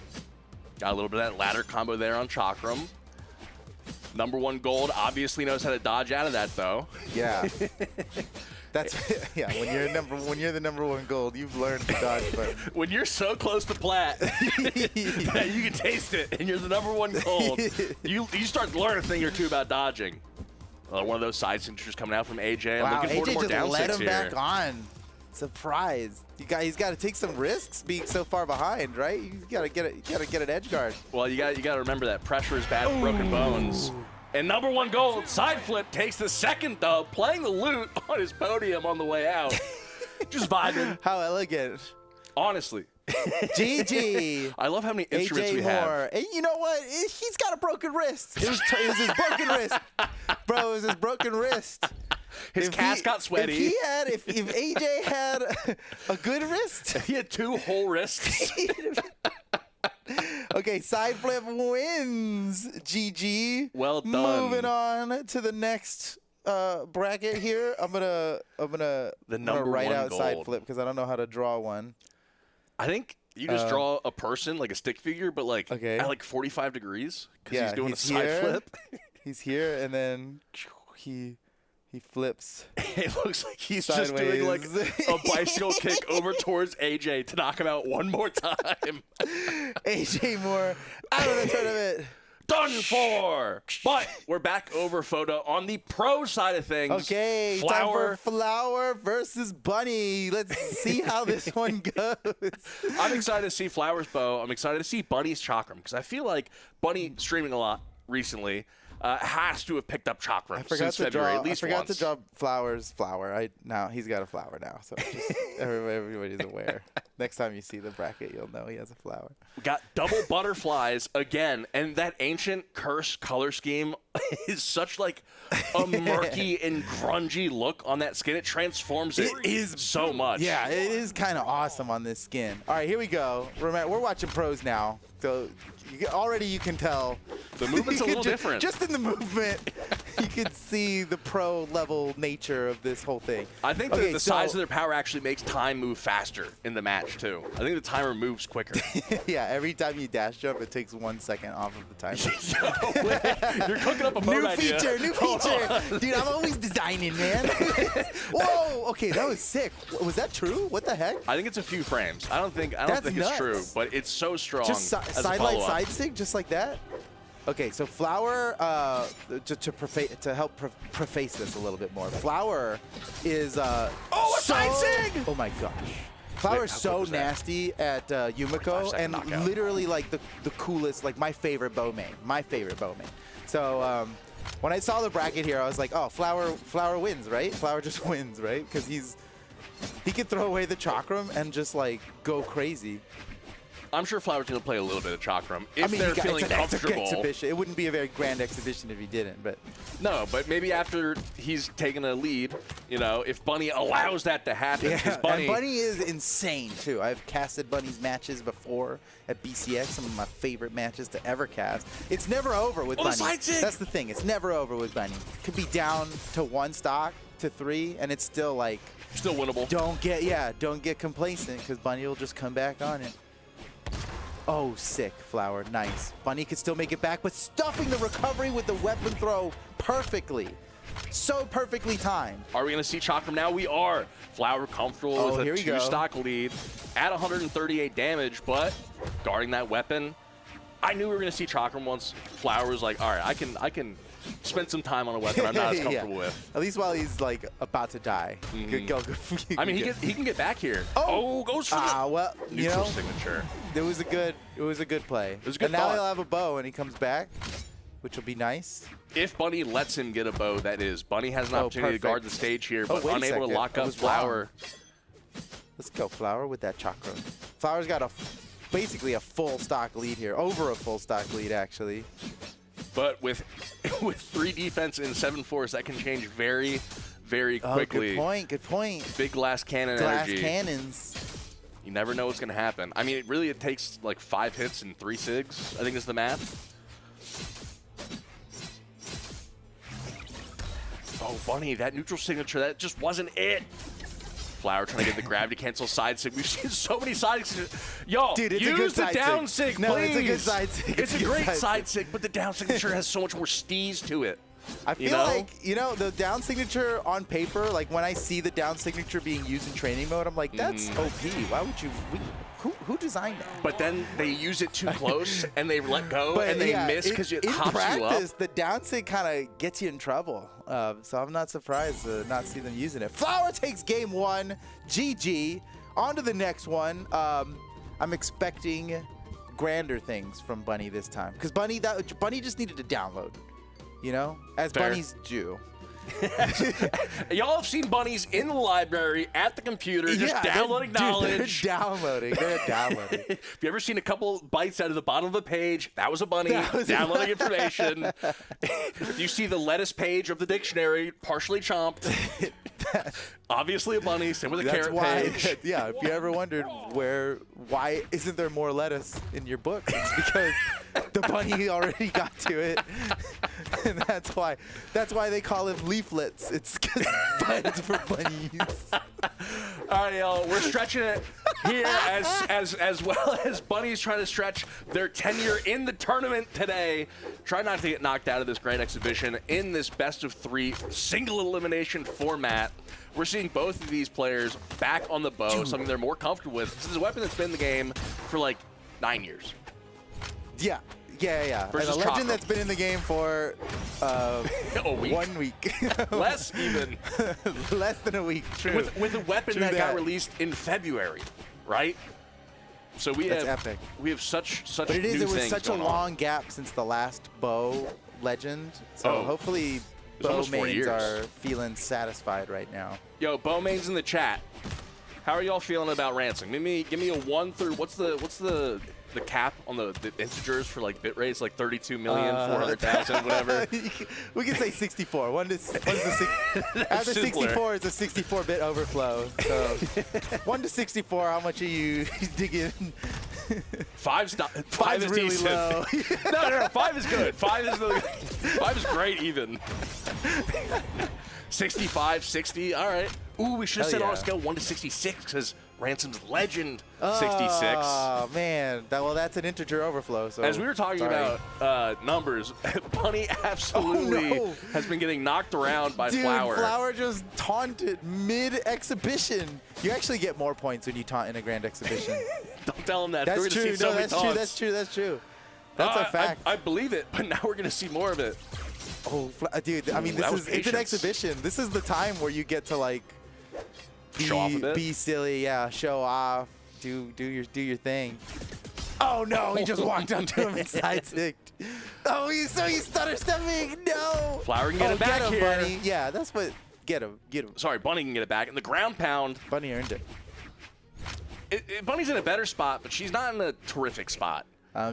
Got a little bit of that ladder combo there on Chakram. #1 gold obviously knows how to dodge out of that, though. Yeah. That's when you're the #1 gold, you've learned to dodge. But when you're so close to plat that you can taste it, and you're the #1 gold, you start to learn a thing or two about dodging. One of those side signatures coming out from AJ. I'm looking forward to more down six here. Let him back on. Surprised. He's got to take some risks being so far behind, right? You got to get an edge guard. Well, you got to remember that pressure is bad for broken bones. And number one gold, side flip, takes the second dub, playing the lute on his podium on the way out. Just vibing. How elegant. Honestly. GG. I love how many instruments AJ we Moore. have. And you know what? He's got a broken wrist. It was his broken wrist. Bro, it was his broken wrist. His cast got sweaty. If AJ had a good wrist. He had 2 whole wrists. Okay, side flip wins. GG. Well done. Moving on to the next bracket here. I'm gonna write out side flip because I don't know how to draw one. I think you just draw a person like a stick figure, but like at like 45 degrees because he's doing a side flip. He's here, and then he flips. It looks like he's sideways. Just doing like a bicycle kick over towards AJ to knock him out one more time. AJ Moore out of the tournament. Done for. But we're back over photo on the pro side of things. Okay, Flower. time for Flower versus Bunny. Let's see how this one goes. I'm excited to see Flower's bow. I'm excited to see Bunny's chakram because I feel like Bunny streaming a lot recently has to have picked up chakram since February at least I forgot once. to draw Flower's flower. Now he's got a flower now, so just everybody's aware. Next time you see the bracket, you'll know he has a flower. We got double butterflies again, and that ancient curse color scheme is such like a murky and grungy look on that skin. It transforms it so much. Yeah, it is kind of awesome on this skin. All right, here we go. Remember, we're watching pros now, so already you can tell. The movement's a little different. Just in the movement, you can see the pro level nature of this whole thing. I think the size of their power actually makes time move faster in the match, too. I think the timer moves quicker. Yeah, every time you dash jump, it takes 1 second off of the timer. You're cooking up a boat idea. New feature. Dude, I'm always designing, man. Whoa, okay, that was sick. Was that true? What the heck? I think it's a few frames. I don't think it's true, but it's so strong. Just side light, side sig, just like that? Okay, so Flower, to help preface this a little bit more, Flower is a side sig! Oh my gosh. Flower is so nasty at Yumiko, and literally like the coolest, like my favorite bowman. So when I saw the bracket here, I was like, oh, Flower wins, right? Flower just wins, right? Because he could throw away the chakram and just like go crazy. I'm sure Flower's going to play a little bit of chakram if they're feeling comfortable. Exhibition. It wouldn't be a very grand exhibition if he didn't, but no. But maybe after he's taken a lead, you know, if Bunny allows that to happen, yeah. Bunny, and Bunny is insane too. I've casted Bunny's matches before at BCX. Some of my favorite matches to ever cast. It's never over with Bunny. That's the thing. It's never over with Bunny. Could be down to 1 stock to 3, and it's still like winnable. Don't get complacent because Bunny will just come back on it. Oh, sick, Flower. Nice. Bunny could still make it back, but stuffing the recovery with the weapon throw perfectly. So perfectly timed. Are we going to see chakram now? We are. Flower comfortable with a 2-stock lead at 138 damage, but guarding that weapon. I knew we were going to see chakram once Flower was like, all right, I can spend some time on a weapon I'm not as comfortable with. At least while he's like about to die. I mean, he can get back here. Oh, goes for the neutral signature. It was a good play. It was a good and now he'll have a bow and he comes back, which will be nice. If Bunny lets him get a bow, that is. Bunny has an opportunity to guard the stage here, but unable to lock up Flower. Let's go, Flower, with that chakra. Flower's got basically a full stock lead here. Over a full stock lead, actually. But with 3 defense and 7 force, that can change very, very quickly. Good point. Big glass cannon energy. Glass cannons. You never know what's going to happen. I mean, it takes like 5 hits and 3 sigs, I think is the math. Oh, Bunny, that neutral signature, that just wasn't it. Flower trying to get the gravity cancel side sig. We've seen so many side sigs. Yo, dude, use the down sig, please. No, it's a good side sig. It's a great side sig, but the down signature has so much more steez to it. I feel like, the down signature on paper, like when I see the down signature being used in training mode, I'm like, that's OP. Why would you? Who designed that? But then they use it too close and they let go and they miss because it hops practice, you up. The down sig kind of gets you in trouble. So I'm not surprised to not see them using it. Flower takes game 1. GG. On to the next one. I'm expecting grander things from Bunny this time. Because Bunny just needed to download, as Fair. bunnies do. Y'all have seen bunnies in the library at the computer just downloading knowledge. They're downloading. Have you ever seen a couple bites out of the bottom of a page? That was a bunny downloading information. You see the lettuce page of the dictionary partially chomped. Obviously a bunny. Same with the carrot page. Yeah, if you ever wondered why isn't there more lettuce in your book, it's because the bunny already got to it. And that's why they call them leaflets. It's because buns for bunnies. All right, y'all, we're stretching it here as well as bunnies trying to stretch their tenure in the tournament today. Try not to get knocked out of this grand exhibition in this best of 3 single elimination format. We're seeing both of these players back on the bow, something they're more comfortable with. This is a weapon that's been in the game for like 9 years. Yeah. And a legend that's been in the game for a week. 1 week. Less even. Less than a week, true. With a weapon that got released in February, right? So That's epic. We have such But new it was things such a going long gap since the last bow legend. So hopefully bow almost 4 mains years. are feeling satisfied right now. Yo, bow mains in the chat. How are y'all feeling about Ransom? Give me a 1 through what's the cap on the integers for like bit rates, like 32,400,000, whatever. We can say 64. After 64 is a 64-bit overflow. So 1 to 64, how much are you digging? 5's really decent. low. No, 5 is good. 5 is great even. 65, 60, all right. Ooh, we should have said on a scale 1 to 66 because Ransom's legend 66. Oh, man. That's an integer overflow. So as we were talking about numbers, Bunny absolutely has been getting knocked around by Flower. Flower just taunted mid-exhibition. You actually get more points when you taunt in a grand exhibition. Don't tell him that. That's we're true. See so many That's true. That's a fact. I believe it, but now we're going to see more of it. Oh, dude, I mean, it's an exhibition. This is the time where you get to, like, show off a bit. Be silly, show off, do your thing. Oh, no, he just walked up to him and side-sticked. Oh, he's stutter stepping. No. Flower can get it back get him, here. Bunny. Yeah, that's what. Get him. Sorry, Bunny can get it back. And the ground pound. Bunny earned it. Bunny's in a better spot, but she's not in a terrific spot.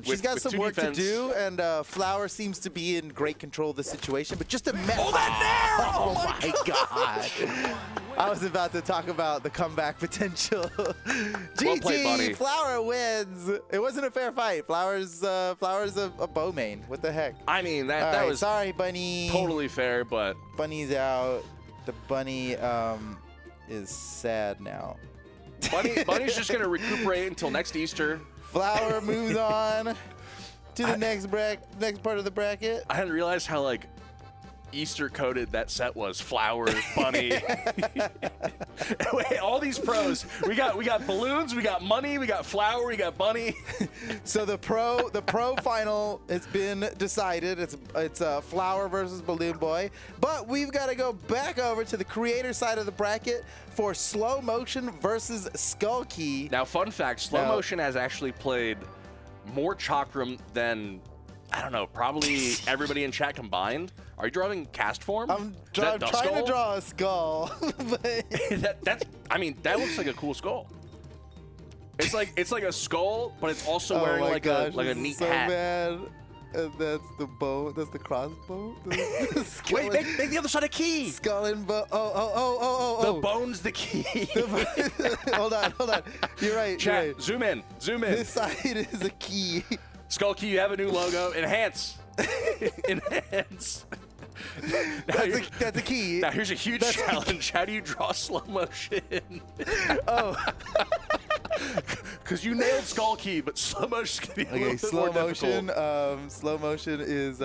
She's got some work to do, and Flower seems to be in great control of the situation, but just a mess. Oh, that there! Oh, my God. I was about to talk about the comeback potential. GG, played, Bunny. Flower wins. It wasn't a fair fight. Flower's a bow main. What the heck? I mean, that was sorry, Bunny. totally fair, but Bunny's out. The bunny is sad now. Bunny's just going to recuperate until next Easter. Flower moves on to the next part of the bracket. I hadn't realized how, like, Easter-coded that set was. Flower, Bunny. Wait, all these pros. We got balloons, we got money, we got Flower, we got Bunny. So the pro final has been decided. It's Flower versus Balloon Boy. But we've got to go back over to the creator side of the bracket for Slowmotion versus Skullkey. Now, fun fact, Slowmotion has actually played more Chakram than, I don't know, probably everybody in chat combined. Are you drawing cast form? I'm trying to draw a skull. But that looks like a cool skull. It's like a skull, but it's also wearing like a neat hat. Bad. And that's the bow. That's the crossbow. Wait, make the other side a key. Skull and bow. Oh. The bone's the key. Hold on. You're right. Chat, zoom in. This side is a key. Skull Key, you have a new logo. Enhance. Enhance. That's a key. Now here's a huge challenge. How do you draw slow motion? Because you nailed Skull Key, but slow motion's gonna be a little bit more difficult. Slow motion is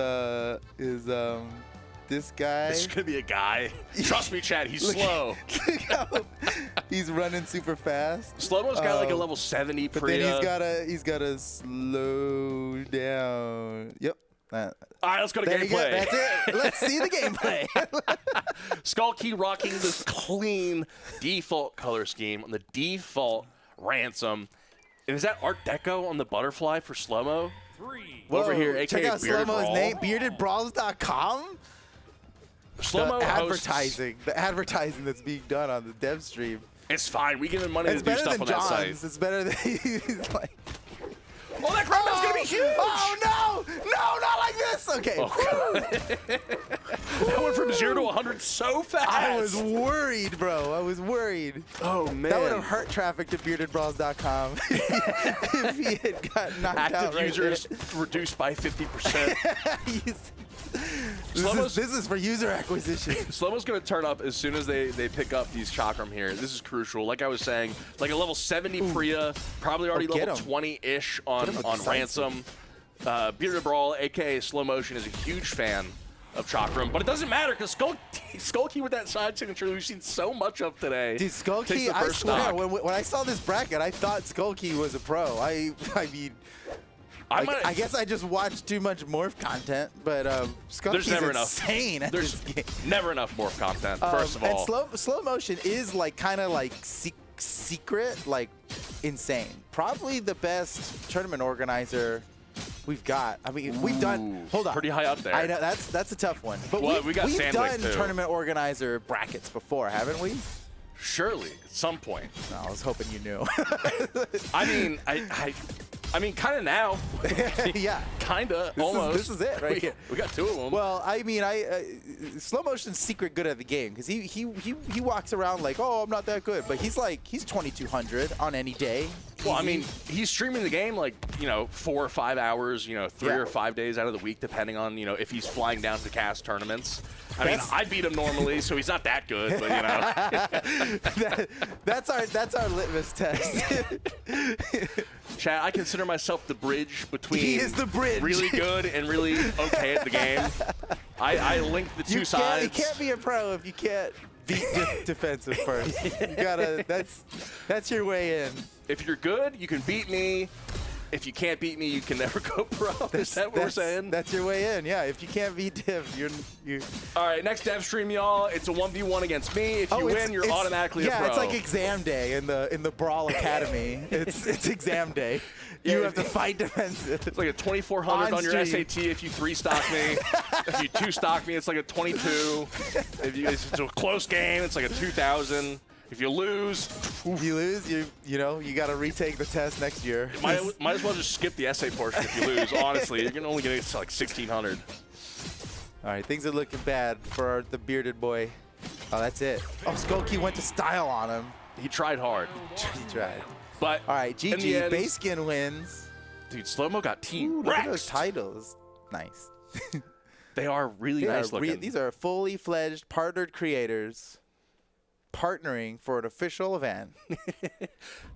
this guy. This is going to be a guy. Trust me, Chad, he's slow. Look how he's running super fast. Slow-mo's got like a level 70 but Priya. then he's gotta slow down. Yep. All right, let's go to gameplay. That's it. Let's see the gameplay. Skull Key rocking this clean default color scheme on the default Ransom. And is that Art Deco on the butterfly for Slow-mo? Over here, aka check out Bearded Slow-mo's Brawl. name, beardedbrawls.com. Slow-mo the hosts- advertising that's being done on the dev stream. It's fine. We give him money to do stuff on that site. It's better than he's like. Oh, that crowd is going to be huge! Oh, no! No, not like this! Okay. That went from 0 to 100 so fast. I was worried, bro. I was worried. Oh, man. That would have hurt traffic to beardedbrawls.com if he had got knocked out. Active right users reduced by 50%. This is for user acquisition. Slow-mo's going to turn up as soon as they pick up these chakram here. This is crucial. Like I was saying, like a level 70 Priya, probably already level 20-ish on Ransom. Bearded Brawl, a.k.a. Slowmotion, is a huge fan of chakram, but it doesn't matter because Skullkey with that side signature we've seen so much of today. Dude, Skullkey, I swear, when I saw this bracket, I thought Skullkey was a pro. I mean... I guess I just watched too much morph content, but Skullkey's insane at this game. Never enough morph content, first of all. And slow motion is like kind of like secret, like insane. Probably the best tournament organizer we've got. I mean, we've done. Hold on, pretty high up there. I know that's a tough one. But we've done tournament organizer brackets before, haven't we? Surely, at some point. No, I was hoping you knew. I mean, kind of now. Yeah. Kind of, almost. This is it right here. We got two of them. Well, I mean, Slow Motion's secret good at the game because he walks around like, oh, I'm not that good. But he's 2,200 on any day. Well, I mean, he's streaming the game like, 4 or 5 hours, 3 or 5 days out of the week, depending on, if he's flying down to cast tournaments. I mean, I beat him normally, so he's not that good, but that's our litmus test. Chad, I consider myself the bridge between he is the bridge. Really good and really okay at the game. I link the two sides. You can't be a pro if you can't beat defensive first. You gotta. That's your way in. If you're good, you can beat me. If you can't beat me, you can never go pro. Is that what we're saying? That's your way in. Yeah. If you can't beat Div, you're. All right. Next dev stream, y'all. It's a 1v1 against me. If you win, you're automatically a pro. Yeah. It's like exam day in the Brawl Academy. it's exam day. You have to fight defensive. It's like a 2,400 on your SAT if you 3-stock me. If you 2-stock me, it's like a 22. If it's a close game, it's like a 2,000. If you lose, you got to retake the test next year. Might as well just skip the essay portion if you lose. Honestly, you're gonna only get to like 1,600. All right, things are looking bad for the bearded boy. Oh, that's it. Oh, Skullkey went to style on him. He tried hard. He tried. But all right, GG. Base skin wins. Dude, Slow-mo got team Look at those titles. Nice. They are really nice looking. These are fully fledged partnered creators partnering for an official event.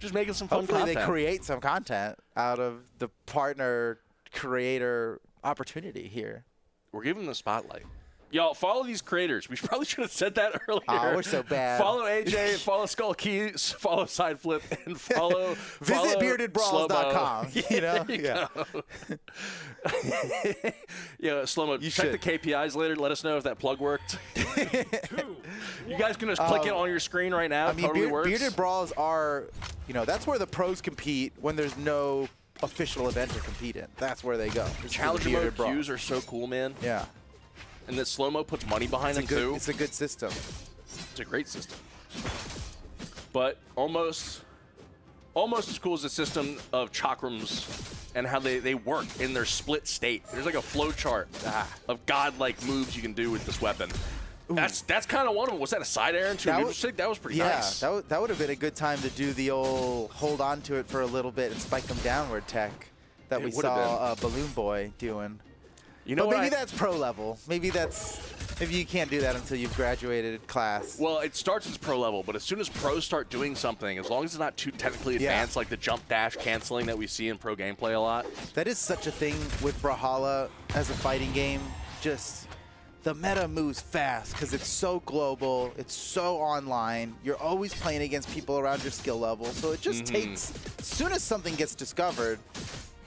Just making some fun Hopefully content. they create some content out of the partner creator opportunity here. We're giving them the spotlight. Y'all, follow these creators. We probably should have said that earlier. Oh, we're so bad. Follow AJ, follow Skull Keys, follow Sideflip, and follow Visit beardedbrawls.com. Yeah, Slow-mo, check the KPIs later. Let us know if that plug worked. You guys can just click it on your screen right now. I mean, totally works. Bearded Brawls are, that's where the pros compete when there's no official event to compete in. That's where they go. Challenger mode queues are so cool, man. Yeah. And that Slow-mo puts money behind them, too. It's a good system. It's a great system. But almost as cool as the system of chakrams and how they work in their split state. There's like a flow chart of godlike moves you can do with this weapon. Ooh. That's kind of one of them. Was that a side Aaron too? That was pretty nice. Yeah, that would have been a good time to do the old hold on to it for a little bit and spike them downward tech that we saw Balloon Boy doing. Maybe that's pro level. Maybe you can't do that until you've graduated class. Well, it starts as pro level, but as soon as pros start doing something, as long as it's not too technically advanced, like the jump dash canceling that we see in pro gameplay a lot. That is such a thing with Brawlhalla as a fighting game. Just the meta moves fast because it's so global, it's so online. You're always playing against people around your skill level, so it just takes, as soon as something gets discovered,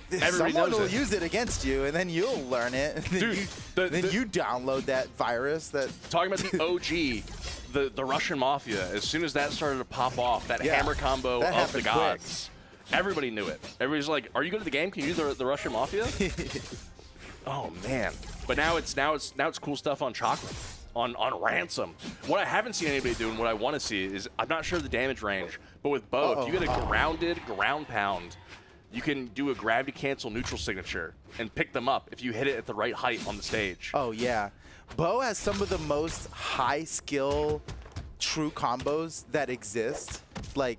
someone will use it against you, and then you'll learn it. And then, you download that virus. Talking about the OG, the Russian Mafia, as soon as that started to pop off, that hammer combo of the gods, everybody knew it. Everybody's like, "Are you good at the game? Can you do the Russian Mafia?" Oh man! But now it's cool stuff on Chocolate, on Ransom. What I haven't seen anybody do, and what I want to see is, I'm not sure the damage range, but with Bo, if you get a grounded ground pound, you can do a gravity cancel neutral signature and pick them up if you hit it at the right height on the stage. Oh yeah, Bo has some of the most high skill true combos that exist. Like,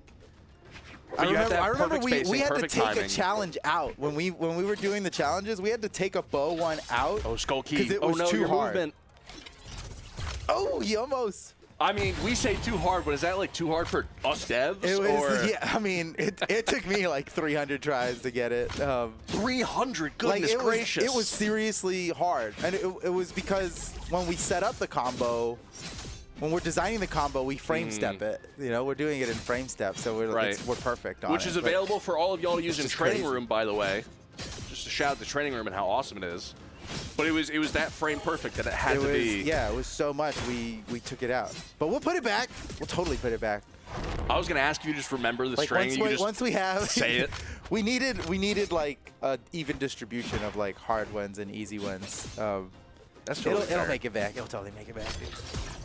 I remember we had to take a challenge out when we were doing the challenges. We had to take a Bo one out. Oh, Skull Key. Because it was too hard. Movement. Oh, he almost. I mean, we say too hard, but is that like too hard for us devs? It was, yeah, I mean, it took me like 300 tries to get it. 300, goodness gracious. It was seriously hard. And it was because when we set up the combo, when we're designing the combo, we frame step it. You know, we're doing it in frame step, so we're perfect on it. Which is available for all of y'all to use in Training Room, by the way. Just to shout out the Training Room and how awesome it is. But it was that frame perfect that it had to be. Yeah, it was so much we took it out. But we'll put it back. We'll totally put it back. I was gonna ask you to just remember the string. Once we have say it. we needed like an even distribution of like hard ones and easy ones. That's totally it'll make it back. It'll totally make it back, dude.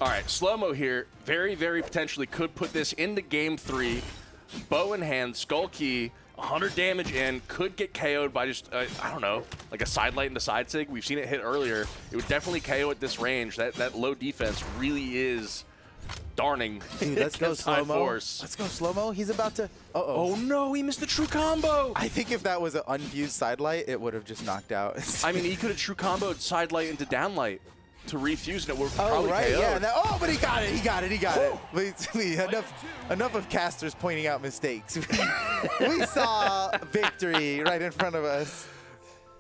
All right, Slow-Mo here. Very, very potentially could put this into game 3. Bow in hand, Skull Key. 100 damage in, could get KO'd by just, I don't know, like a side light into side sig. We've seen it hit earlier. It would definitely KO at this range. That low defense really is darning. Dude, let's go Slow-Mo. Let's go Slow-Mo. He's about to... Oh no, he missed the true combo. I think if that was an unfused side light, it would have just knocked out. I mean, he could have true comboed side light into down light to refuse, and it would probably KO'd. Yeah. But he got it. Enough of casters pointing out mistakes. We saw victory right in front of us.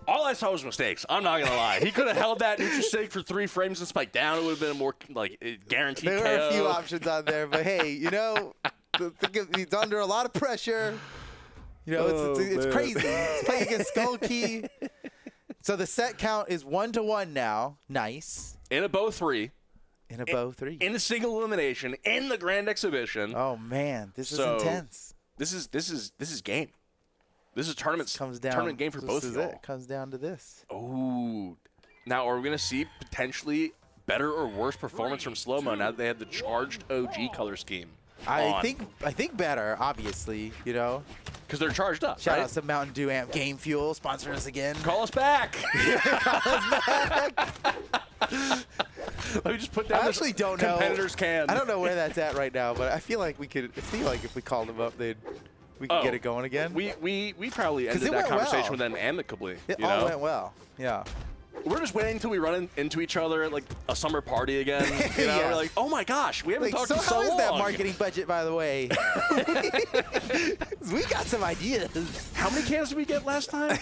All I saw was mistakes. I'm not gonna lie. He could have held that neutral sig for 3 frames and spiked down. It would have been a more like guaranteed KO. There were a few options on there, but hey, you know, he's under a lot of pressure. You know, it's crazy. He's playing against Skull Key. So the set count is 1-1 now. Nice. In a bow 3. In a bow 3. In a single elimination. In the Grand Exhibition. Oh man, this is intense. This is game. This is tournament game for both of y'all. It comes down to this. Oh. Now, are we going to see potentially better or worse performance from Slow-Mo now that they have the charged OG color scheme? I think better, obviously, you know. Because they're charged up. Shout out to Mountain Dew Amp Game Fuel, sponsoring us again. Call us back. Let me just put down this competitor's can. I don't know where that's at right now, but I feel like if we called them up, we could get it going again. We probably ended that conversation with them amicably. It all went well. Yeah. We're just waiting until we run into each other at like a summer party again. You know? We're like, oh my gosh, we haven't talked in so long. So how is that marketing budget, by the way? We got some ideas. How many cans did we get last time?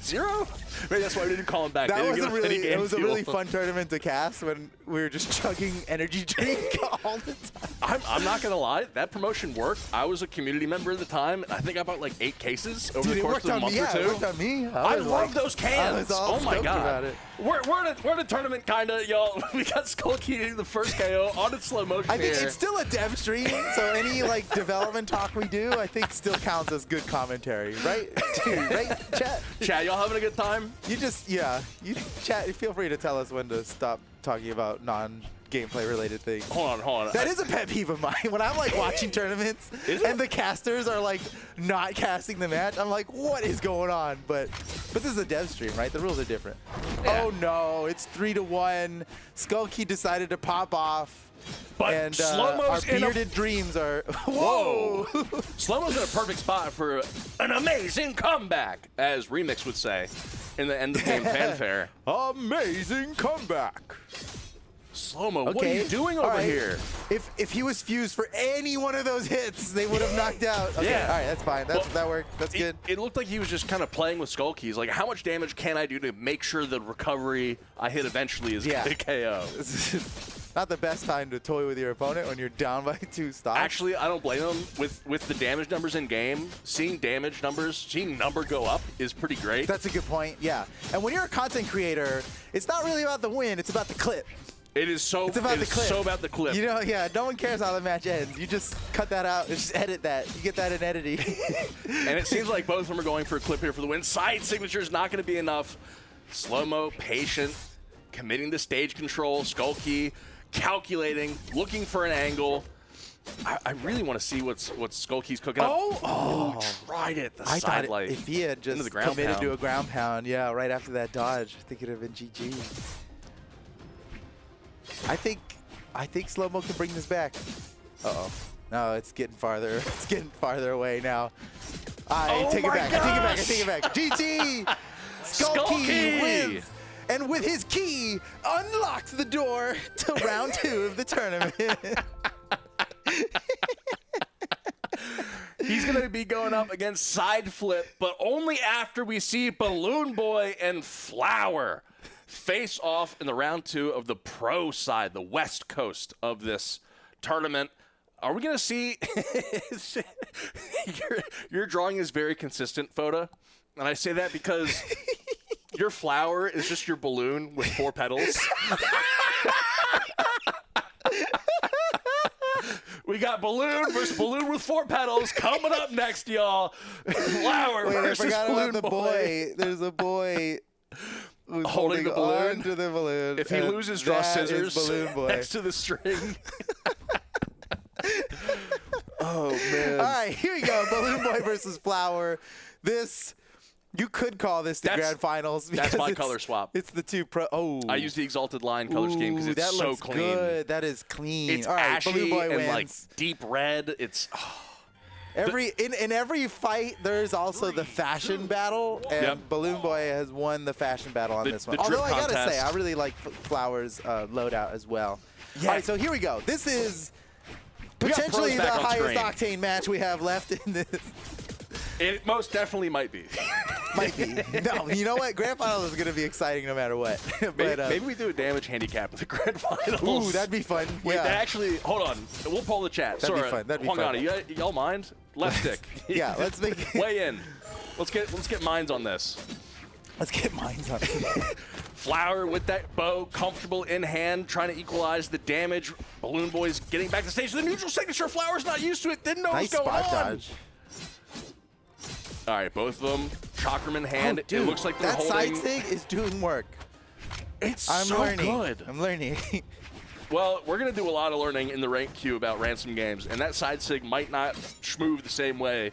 0? Maybe that's why we didn't call him back. It was a really fun tournament to cast when we were just chugging energy drink all the time. I'm not going to lie. That promotion worked. I was a community member at the time. I think I bought like 8 cases over the course of a month or 2. It worked on me. I love those cans. Oh my god. We're in a tournament, kind of, y'all. We got Skull Key getting the first KO on its Slowmotion. I think it's still a dev stream, so any like development talk we do, I think still counts as good commentary, right? Right, chat? Chat, y'all having a good time? You chat. Feel free to tell us when to stop talking about non-gameplay related things. Hold on. That is a pet peeve of mine. When I'm like watching tournaments and the casters are like not casting the match, I'm like, what is going on? But this is a dev stream, right? The rules are different. Yeah. Oh no, it's 3-1. Skull Key decided to pop off. But Slow-Mo's our bearded dreams are... Whoa! Slow-Mo's in a perfect spot for an amazing comeback, as Remix would say in the end of game fanfare. Amazing comeback. Slow-mo, what are you doing over here? If he was fused for any one of those hits, they would have knocked out. Okay, Yeah. all right, that's fine. That worked. That's good. It looked like he was just kind of playing with skull keys. Like, how much damage can I do to make sure the recovery I hit eventually is a KO? Not the best time to toy with your opponent when you're down by 2 stocks. Actually, I don't blame him. With the damage numbers in game, seeing number go up is pretty great. That's a good point, yeah. And when you're a content creator, it's not really about the win, it's about the clip. It's about the clip. You know, yeah, no one cares how the match ends. You just cut that out and just edit that. You get that in editing. And it seems like both of them are going for a clip here for the win. Side signature is not going to be enough. Slow-mo, patient, committing to stage control, skull key, calculating, looking for an angle. I really want to see what skull key's cooking up. Oh, tried it. The I side thought light. if he had just committed to a ground pound, yeah, right after that dodge, I think it would have been GG. I think Slow-mo can bring this back. Uh-oh. No, it's getting farther. It's getting farther away now. I take it back. I take it back. GG! Skull Key wins. And with his key, unlocks the door to round 2 of the tournament. He's going to be going up against Side Flip, but only after we see Balloon Boy and Flower face off in the round 2 of the pro side, the west coast of this tournament. Are we going to see your drawing is very consistent, Foda, and I say that because your flower is just your balloon with 4 petals. We got balloon versus balloon with 4 petals coming up next, y'all. Flower versus I forgot balloon about the boy. There's a boy who's holding the balloon. onto the balloon. If he loses, draw scissors balloon boy. next to the string. Oh, man. All right, here we go. Balloon Boy versus Flower. This, you could call this the grand finals. That's my color swap. It's the 2 pro. Oh. I use the Exalted Line color scheme because it's so clean. Good. That is clean. It's all right, ashy Balloon Boy and wins. like deep red. It's in every fight there's also the fashion battle, and Balloon Boy has won the fashion battle on this one. Although I gotta say, I really like Flower's loadout as well. Yeah. All right, so here we go. This is potentially the highest octane match we have left in this. It most definitely might be. Might be. No, you know what? Grand Final is going to be exciting no matter what. But, maybe we do a damage handicap with the Grand Finals. Ooh, that'd be fun. Wait, actually, hold on. We'll pull the chat. That'd be fun. That'd be fun. Hang on. Y'all mind? Left stick. Yeah, let's make weigh in. Let's get minds on this. Let's get minds on it. Flower with that bow, comfortable in hand, trying to equalize the damage. Balloon Boy's getting back to stage. The neutral signature. Flower's not used to it. Didn't know what was going on. Nice spot dodge. All right, both of them, chakram in hand. Oh, dude, it looks like they're holding. That side sig is doing work. I'm so good. I'm learning. Well, we're going to do a lot of learning in the rank queue about Ransom games, and that side sig might not schmoove the same way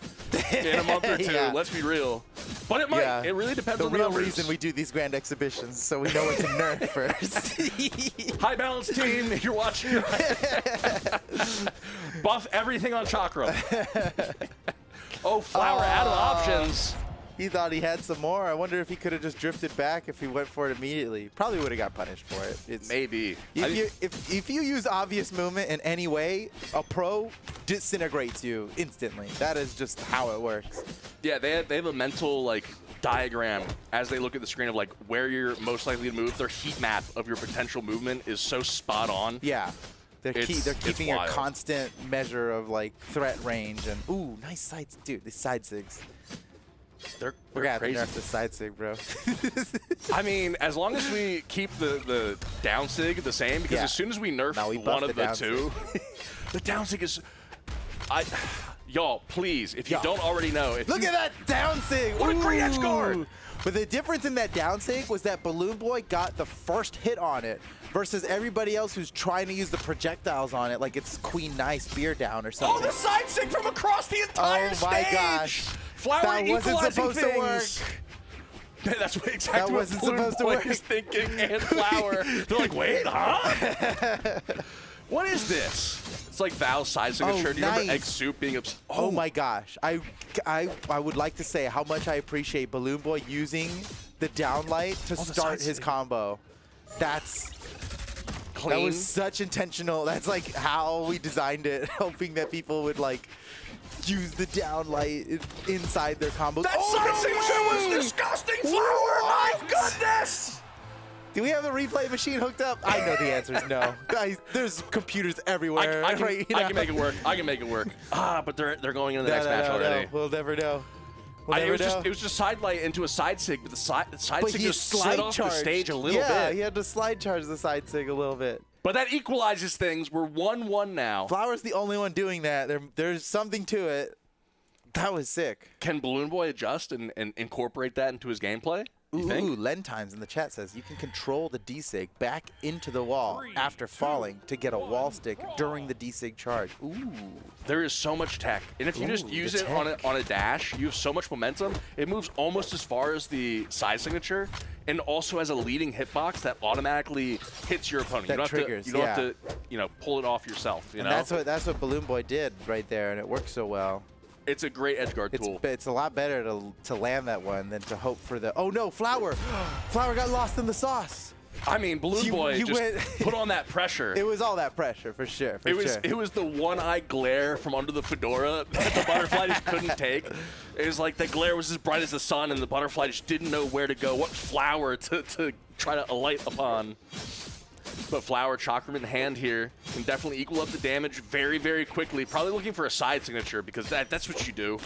in a month or 2. Yeah. Let's be real. But it might. Yeah. It really depends on the numbers. The real reason we do these grand exhibitions, so we know what to nerf first. High balance team, if you're watching. Buff everything on chakra. Oh, Flower out of options. He thought he had some more. I wonder if he could have just drifted back if he went for it immediately. Probably would have got punished for it. Maybe. If you use obvious movement in any way, a pro disintegrates you instantly. That is just how it works. Yeah, they have a mental like diagram as they look at the screen of like where you're most likely to move. Their heat map of your potential movement is so spot on. Yeah. They're keeping a constant measure of like threat range and ooh, nice sides, dude. These side sigs. They're crazy. Nerf the side sig, bro. I mean, as long as we keep the down sig the same, because as soon as we nerf one of the 2, the down sig is. Y'all, please, if you don't already know, look at that down sig. What a great edge guard! But the difference in that down sig was that Balloon Boy got the first hit on it versus everybody else who's trying to use the projectiles on it like it's Queen Nai spear down or something. Oh, the side sig from across the entire stage! Oh my gosh. Flower that wasn't supposed to work. That's exactly what Balloon Boy is thinking, and Flower. They're like, wait, huh? What is this? It's like Val's side signature. Do you remember Egg Soup being upset? Oh my gosh. I would like to say how much I appreciate Balloon Boy using the downlight to start his combo. That's clean. That was such intentional. That's like how we designed it, hoping that people would like use the down light inside their combos. That side signature was disgusting, Flower! My goodness! Do we have the replay machine hooked up? I know the answer is no. Guys, there's computers everywhere. I can, right, I can make it work. I can make it work. But they're going into the next match already. No. We'll never know. We'll never know. It was just side light into a side sig, but the side sig just slid slide off the stage a little bit. Yeah, he had to slide charge the side sig a little bit. But that equalizes things. We're 1-1 now. Flower's the only one doing that. There's something to it. That was sick. Can Balloon Boy adjust and incorporate that into his gameplay? Ooh, Len Times in the chat says you can control the D-Sig back into the wall after falling to get a wall stick during the D-Sig charge. Ooh. There is so much tech. And if you just use it on a dash, you have so much momentum. It moves almost as far as the side signature and also has a leading hitbox that automatically hits your opponent. That triggers, you don't have to pull it off yourself. You know? That's what Balloon Boy did right there, and it works so well. It's a great edgeguard tool. It's a lot better to land that one than to hope for the... Oh, no, Flower! Flower got lost in the sauce. I mean, Balloon Boy just put on that pressure. It was all that pressure, for sure. It was the one-eye glare from under the fedora that the butterfly just couldn't take. It was like the glare was as bright as the sun, and the butterfly just didn't know where to go, what flower to try to alight upon. But Flower, Chakraman in hand here, can definitely equal up the damage very, very quickly. Probably looking for a side signature because that's what you do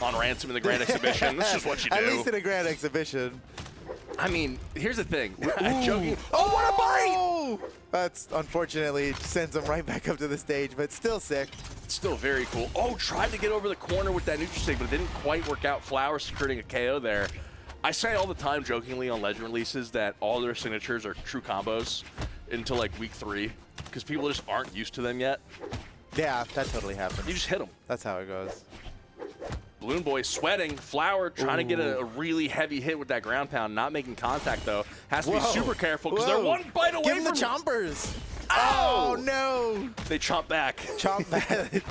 on Ransom in the Grand Exhibition. That's just what you do. At least in a Grand Exhibition. I mean, here's the thing. I'm joking. Oh, what a bite! That's unfortunately sends him right back up to the stage, but still sick. Still very cool. Oh, tried to get over the corner with that neutral stick, but it didn't quite work out. Flower securing a KO there. I say all the time jokingly on Legend releases that all their signatures are true combos until like week 3 because people just aren't used to them yet. Yeah, that totally happens. You just hit them. That's how it goes. Balloon Boy sweating. Flower trying to get a really heavy hit with that ground pound. Not making contact, though. Has to be super careful because they're one bite away from... Give him the chompers. Oh, no. They chomp back. Chomp back.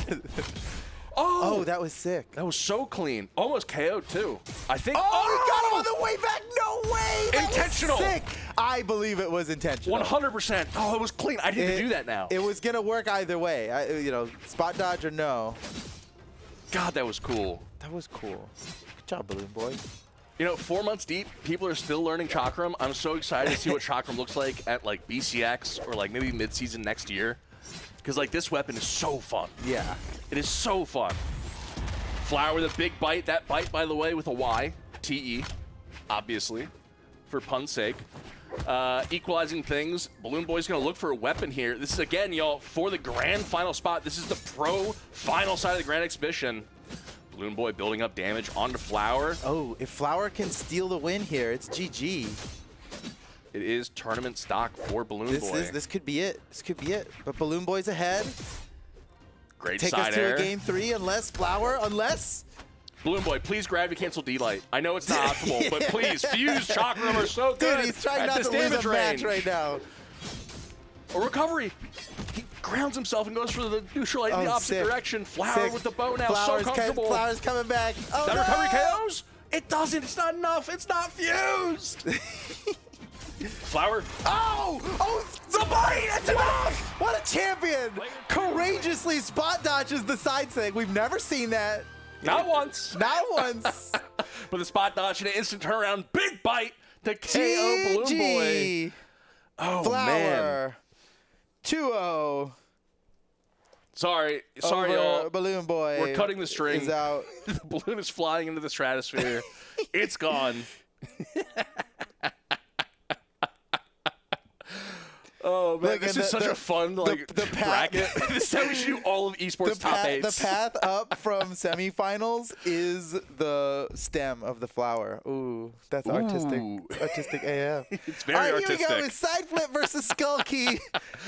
Oh, that was sick. That was so clean. Almost KO'd, too. I think. Oh, he got him on the way back. No way. That intentional. Was sick. I believe it was intentional. 100%. Oh, it was clean. I didn't do that now. It was going to work either way. Spot dodge or no. God, that was cool. That was cool. Good job, Balloon Boy. 4 months deep, people are still learning Chakram. I'm so excited to see what Chakram looks like at, like, BCX or, like, maybe mid-season next year. Because, like, this weapon is so fun. Yeah. It is so fun. Flower with a big bite. That bite, by the way, with a Y. T-E, obviously, for pun's sake. Equalizing things. Balloon Boy's going to look for a weapon here. This is, again, y'all, for the grand final spot. This is the pro final side of the Grand Exhibition. Balloon Boy building up damage onto Flower. Oh, if Flower can steal the win here, it's GG. It is tournament stock for Balloon Boy. This could be it. This could be it. But Balloon Boy's ahead. Great Take side us to air. a game 3 unless Flower, Balloon Boy, please gravity cancel D-Light. I know it's not optimal, but please, Fuse, Chakram are so good. Dude, he's trying not to lose a match right now. A recovery. He grounds himself and goes for the neutral light in the opposite direction. Flower with the bow now, so comfortable. Flower's coming back. Oh, that recovery KOs? It doesn't. It's not enough. It's not fused. Flower. Oh, the bite. It's enough. What a champion. Courageously spot dodges the side thing. We've never seen that. Not once. Not once. But the spot dodge and an instant turnaround. Big bite to KO Balloon Boy. Oh, Flower. man. 2-0. Sorry, y'all. Balloon Boy. We're cutting the string. Is out. The balloon is flying into the stratosphere. It's gone. Oh, man, this is such a fun bracket. This is how we should do all of esports top 8s. The path up from semifinals is the stem of the flower. Ooh, that's artistic. Artistic AF. It's very artistic. Here we go with side flip versus skull key.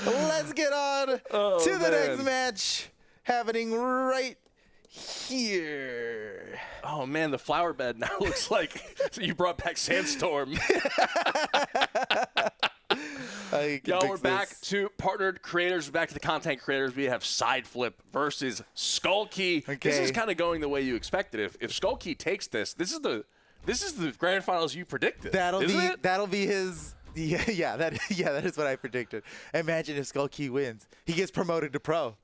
Let's get on to the next match happening right here. Oh, man, the flower bed now looks like you brought back Sandstorm. Y'all, we're back to partnered creators. We're back to the content creators. We have Side Flip versus Skull Key. Okay. This is kind of going the way you expected. If Skull Key takes this is the grand finals you predicted. That'll be his Yeah, that is what I predicted. Imagine if Skull Key wins. He gets promoted to pro.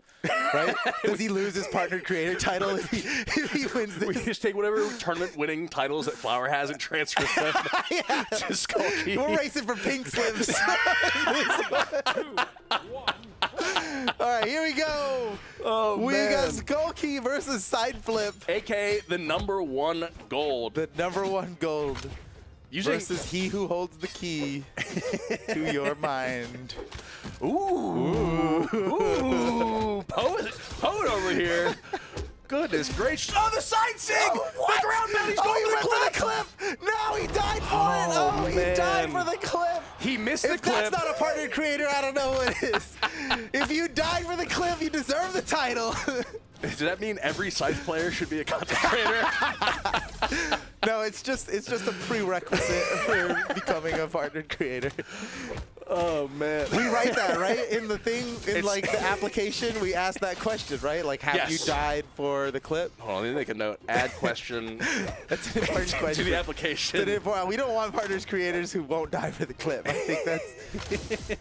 Right? Does he lose his partner creator title if he wins this? We just take whatever tournament winning titles that Flower has and transfer them to Skull Key. We're racing for pink slips. All right, here we go. Oh, we man. got Skull Key versus Side Flip. AKA the #1 gold. The #1 gold. Versus he who holds the key to your mind. Ooh. Poet over here. Goodness gracious. Oh, the side sig! The ground man, he's going for the clip! No, he died for it! Oh, he died for the clip! He missed the clip. If that's not a partner creator, I don't know what is. If you died for the clip, you deserve the title. Does that mean every Scythe player should be a content creator? No, it's just a prerequisite for becoming a partner creator. Oh man. We write that, right? In the thing, in like the application, we ask that question, right? Like, have you died for the clip? Hold on, let me make a note. Add question. That's an important question. To the application. We don't want partners creators who won't die for the clip. I think that's it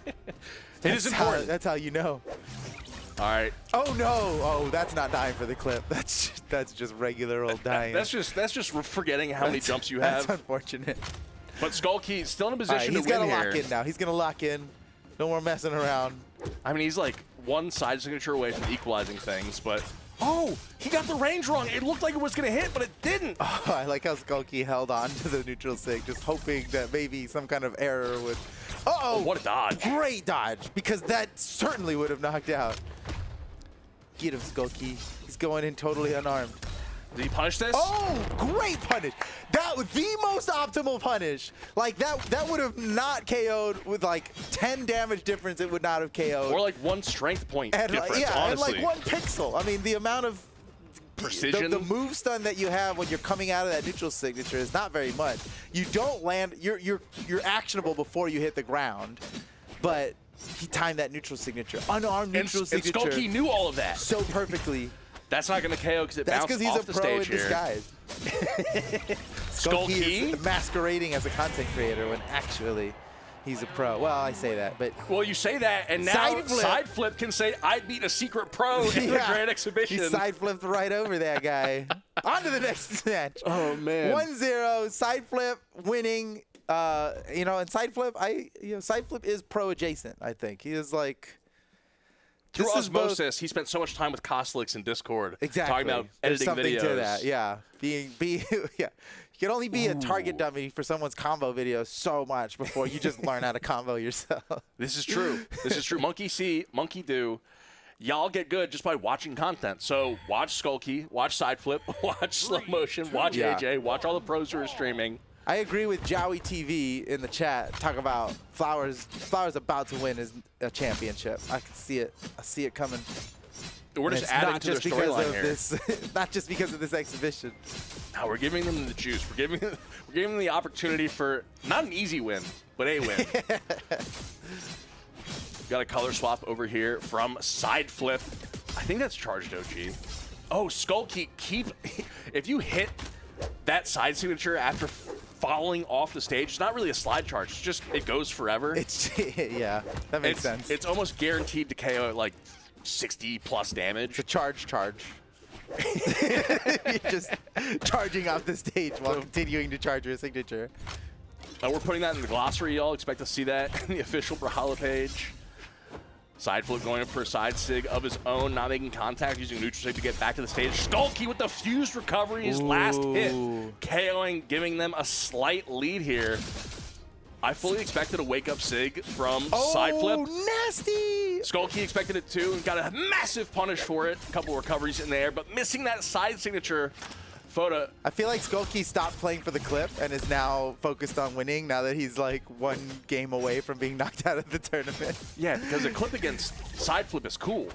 is important. That's how you know. All right. Oh no! Oh, that's not dying for the clip. That's just regular old dying. That's just forgetting how many jumps you have. That's unfortunate. But Skull Key still in a position to win here. He's here. gonna lock in now. He's gonna lock in. No more messing around. I mean, he's like one side signature away from equalizing things, but oh, he got the range wrong. It looked like it was gonna hit, but it didn't. Oh, I like how Skull Key held on to the neutral sig, just hoping that maybe some kind of error would. Uh-oh! What a dodge! Great dodge, because that certainly would have knocked out. Get him, Skull Key. He's going in totally unarmed. Did he punish this? Oh, great punish. That was the most optimal punish. Like, that would have not KO'd with, like, 10 damage difference. It would not have KO'd. Or, like, 1 strength point difference, honestly. And, like, 1 pixel. I mean, the amount of precision. The move stun that you have when you're coming out of that neutral signature is not very much. You don't land. You're actionable before you hit the ground, but he timed that neutral signature, unarmed neutral signature. And Skull Key knew all of that so perfectly. That's not going to KO because it bounced off the stage here. That's because he's a pro in disguise. Skull Key is masquerading as a content creator when actually he's a pro. Well, I say that, but well, you say that, and now Side Flip can say, "I beat a secret pro in the Grand Exhibition." He side flipped right over that guy. On to the next match. Oh man. 1-0. Side Flip winning. And Side Flip, Side Flip is pro adjacent. I think he is like. Through osmosis, he spent so much time with Kostelix in Discord. Exactly. Talking about editing something videos. To that, yeah. You can only be a target dummy for someone's combo video so much before you just learn how to combo yourself. This is true. This is true. Monkey see, monkey do. Y'all get good just by watching content. So watch Skull Key, watch Side Flip, watch Slowmotion, watch AJ, watch all the pros who are streaming. I agree with Jowie TV in the chat. Talk about Flowers about to win a championship. I can see it. I see it coming. We're just adding to their storyline here. Not just because of this exhibition. No, we're giving them the juice. We're giving them the opportunity for not an easy win, but a win. Got a color swap over here from Side Flip. I think that's charged OG. Oh, Skull Key, if you hit that side signature after falling off the stage, it's not really a slide charge. It's just, it goes forever. Yeah, that makes sense. It's almost guaranteed to KO at like 60 plus damage. It's a charge. You're just charging off the stage while continuing to charge your signature. We're putting that in the glossary, y'all. Expect to see that in the official Brawlhalla page. Side Flip going up for a side sig of his own, not making contact, using neutral sig to get back to the stage. Skull Key with the fused recovery, his last hit, KOing, giving them a slight lead here. I fully expected a wake-up sig from Side Flip. Oh, nasty! Skull Key expected it too, and got a massive punish for it. A couple recoveries in there, but missing that side signature. Photo. I feel like Skull Key stopped playing for the clip and is now focused on winning now that he's like 1 game away from being knocked out of the tournament. Yeah, because a clip against Side Flip is cool,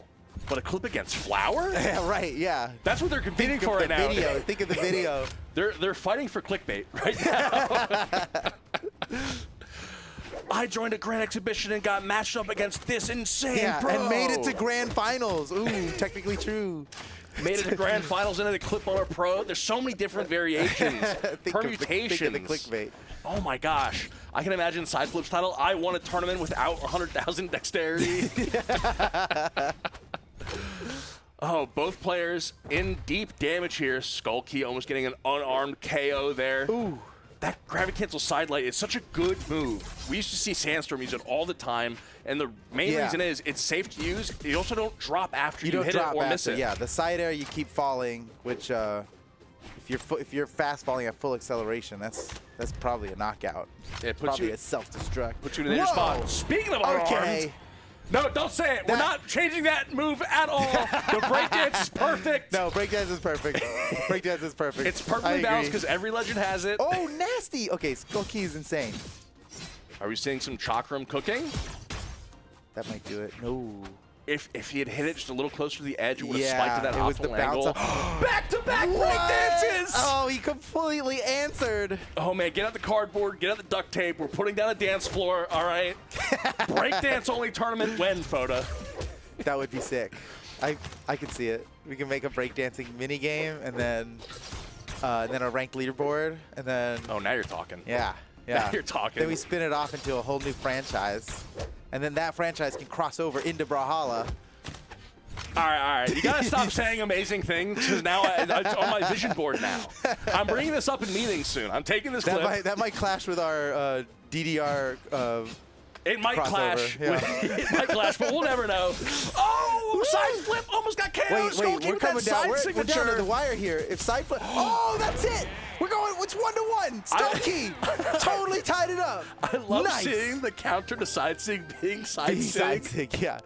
but a clip against Flower? Yeah, right, yeah. That's what they're competing for right now. Think of the video. They're fighting for clickbait right now. I joined a Grand Exhibition and got matched up against this insane pro. And made it to Grand Finals. Ooh, technically true. Made it to Grand Finals into the clip on a pro. There's so many different variations, permutations. Think of the clickbait. Oh my gosh. I can imagine Side Flip's title. I won a tournament without 100,000 dexterity. Oh, both players in deep damage here. Skull Key almost getting an unarmed KO there. Ooh. That gravity cancel side light is such a good move. We used to see Sandstorm use it all the time, and the main reason is it's safe to use. You also don't drop after you hit it or miss it. Yeah, the side air you keep falling, which if you're fast falling at full acceleration, that's probably a knockout. It puts probably you a self-destruct. Puts you in the spot. Speaking of unarmed, no, don't say it. We're not changing that move at all. The breakdance is perfect. No, breakdance is perfect. Breakdance is perfect. It's perfectly balanced because every legend has it. Oh, nasty. Okay, Skull Key is insane. Are we seeing some chakram cooking? That might do it. No. If he had hit it just a little closer to the edge, it would have spiked to that optimal angle. Bounce Back-to-back breakdances! Oh, he completely answered. Oh, man, get out the cardboard, get out the duct tape. We're putting down a dance floor, all right? Breakdance-only tournament when, Foda? That would be sick. I could see it. We can make a breakdancing minigame and then a ranked leaderboard, and then... Oh, now you're talking. Yeah. Now you're talking. Then we spin it off into a whole new franchise. And then that franchise can cross over into Brawlhalla. All right. You got to stop saying amazing things because now it's on my vision board now. I'm bringing this up in meetings soon. I'm taking this clip. That might clash with our DDR It might crossover. clash. Yeah. It might clash, but we'll never know. Oh, Side Flip almost got KO. Wait, we're coming down. We're down to the wire here. If Side Flip... Oh, that's it. We're going... It's 1-1. Skull Key. Totally tied it up. I love seeing the counter to Side Sig being Side Sig. Side Sig, yeah.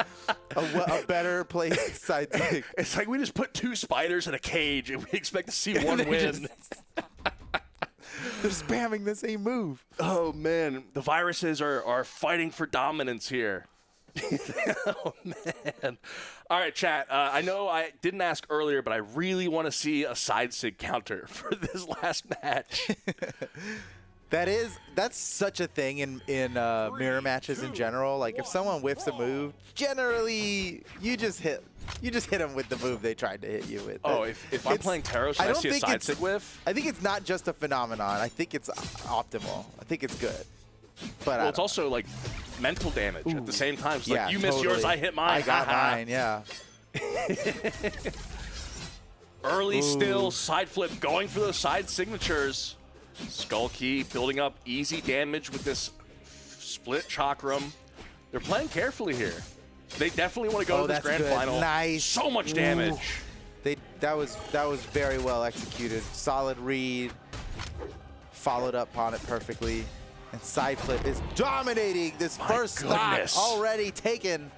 A better placed Side Sig. It's like we just put 2 spiders in a cage and we expect to see one win. They're spamming the same move. Oh, man. The viruses are fighting for dominance here. Oh, man. All right, chat. I know I didn't ask earlier, but I really want to see a Side Sig counter for this last match. That's such a thing in mirror matches in general. Like, if someone whiffs a move, generally you just hit them with the move they tried to hit you with. Oh, if I'm playing Taros and I see a Side Sig whiff? I think it's not just a phenomenon. I think it's optimal. I think it's good. But well, it's also like mental damage at the same time. It's yeah, like, you missed yours, I hit mine. I got mine, yeah. Early still, Side Flip going for those side signatures. Skull Key building up easy damage with this split chakram. They're playing carefully here. They definitely want to go to this grand final. Nice. So much damage. That was very well executed. Solid read. Followed up on it perfectly. And Side Flip is dominating this first stock already taken.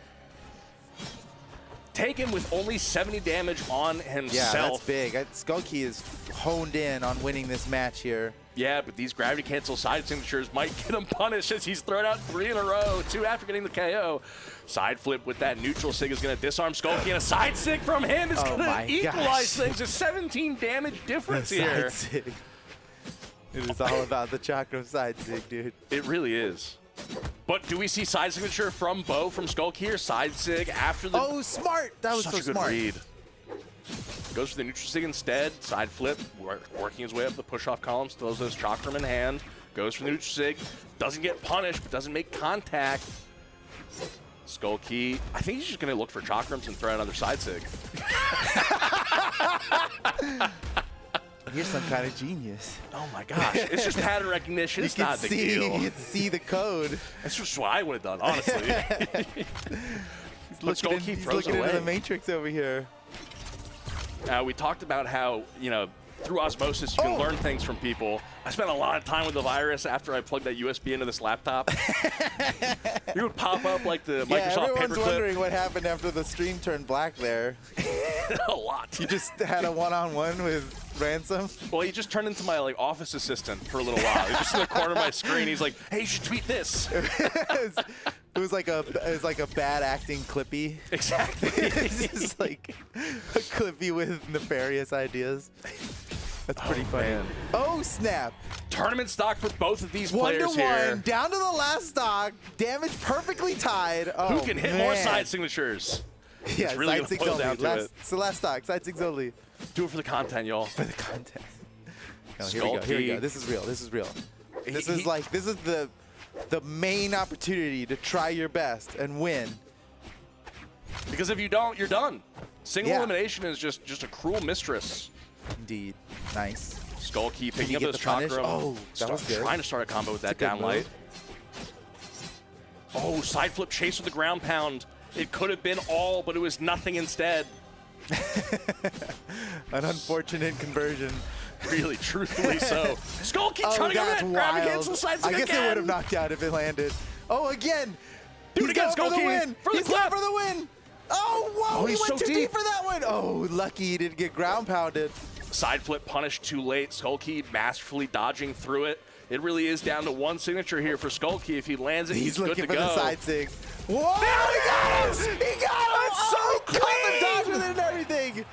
Taken with only 70 damage on himself. Yeah, that's big. Skull Key is honed in on winning this match here. Yeah, but these gravity cancel side signatures might get him punished as he's thrown out 3 in a row, 2 after getting the KO. Side Flip with that neutral sig is going to disarm Skull Key, and a side sig from him is going to equalize things. A 17 damage difference here. Side sig. It is all about the chakram side sig, dude. It really is. But do we see side signature from Bo from Skull Key or side sig after the... Oh, smart! That was so smart. Such a good read. Goes for the neutral sig instead. Side Flip, working his way up the push-off columns, throws those chakram in hand. Goes for the neutral sig. Doesn't get punished, but doesn't make contact. Skull Key. I think he's just going to look for chakrams and throw another side sig. You're some kind of genius. Oh my gosh. It's just pattern recognition. It's not a big deal. You can see the code. That's just what I would have done, honestly. He's looking into the Matrix over here. We talked about how, you know, through osmosis, you can learn things from people. I spent a lot of time with the virus after I plugged that USB into this laptop. It would pop up like the Microsoft everyone's paperclip. wondering what happened after the stream turned black there. A lot. You just had a one-on-one with Ransom? Well, he just turned into my office assistant for a little while. He's just in the corner of my screen. He's like, "Hey, you should tweet this." It was like a bad acting Clippy. Exactly. It's just like a Clippy with nefarious ideas. That's pretty funny. Man. Oh, snap. Tournament stock for both of these players here. 1-1, down to the last stock. Damage perfectly tied. Oh, who can hit more side signatures? Yeah, it's really side sigs boil only. down to it. It's the last stock. Side sigs only. Do it for the content, y'all. For the content. No, here we go. Skull Here we Key. go. This is real. This is real. This is the the main opportunity to try your best and win. Because if you don't, you're done. Single Yeah. elimination is just a cruel mistress. Indeed. Nice. Skull Key picking you up get those the punish? chakra. Oh, that was good. Trying to start a combo with that good down move. light. Oh, side flip chase with the ground pound. It could have been all, but it was nothing instead. An unfortunate conversion. Really, truthfully so. Skull Key Oh, trying to get that's it. Grabbing wild. cancel side I stick guess again. it would have knocked out if it landed. Oh, again. Do it He's again, going Skull for the Key. win. For the He's going clip. for the win. Oh, whoa. Oh, he he's went so too deep. deep for that one. Oh, lucky he didn't get ground pounded. Side flip punished too late. Skull Key masterfully dodging through it. It really is down to one signature here for Skull Key. If he lands it, he's good looking to for go. the side sig. Whoa, There he it got is! him! He got him! That's so Oh, he caught the dodge clean! with it and everything.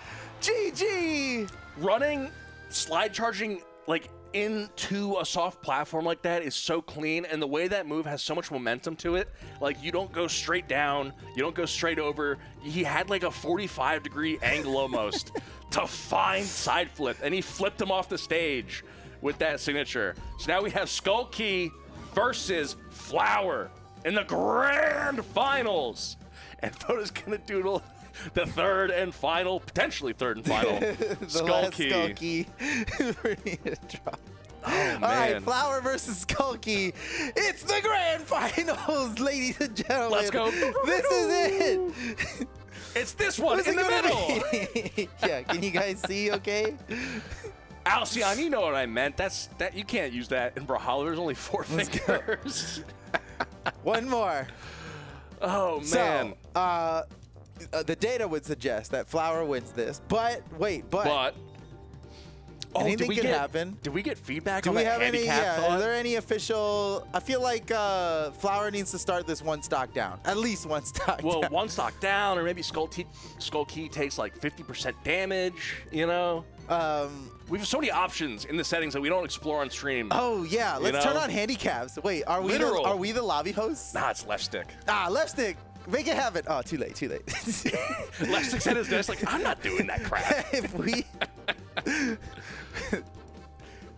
GG. Running, slide charging, like, into a soft platform like that is so clean, and the way that move has so much momentum to it, like, you don't go straight down, you don't go straight over. He had like a 45-degree angle almost to find side flip, and he flipped him off the stage with that signature. So now we have Skull Key versus Flower in the grand finals, and Voda's gonna doodle the third and final, potentially third and final, The Skull last Key. Skull Key. We need to drop. Oh, All right, man. Flower versus Skull Key. It's the grand finals, ladies and gentlemen. Let's go. This is it. It's this one What's in it the gonna middle. be? Yeah, can you guys see okay? Alcyon, you know what I meant. That you can't use that in Brawlhalla. There's only 4 Let's go. fingers. One more. Oh, man. So, the data would suggest that Flower wins this, but wait, but anything did we could get, happen. Did we get feedback Do on we the have any? handicap Yeah, thought? are there any official? I feel like Flower needs to start this one stock down, at least one stock. Well, down. one stock down, or maybe Skull Key takes like 50% damage, you know? We have so many options in the settings that we don't explore on stream. Oh yeah, let's know? turn on handicaps. Wait, are we Literal. are we the lobby hosts? Nah, it's left stick. Ah, left stick. Make it happen. Oh, too late. Left stick's at his desk like, I'm not doing that crap. If we,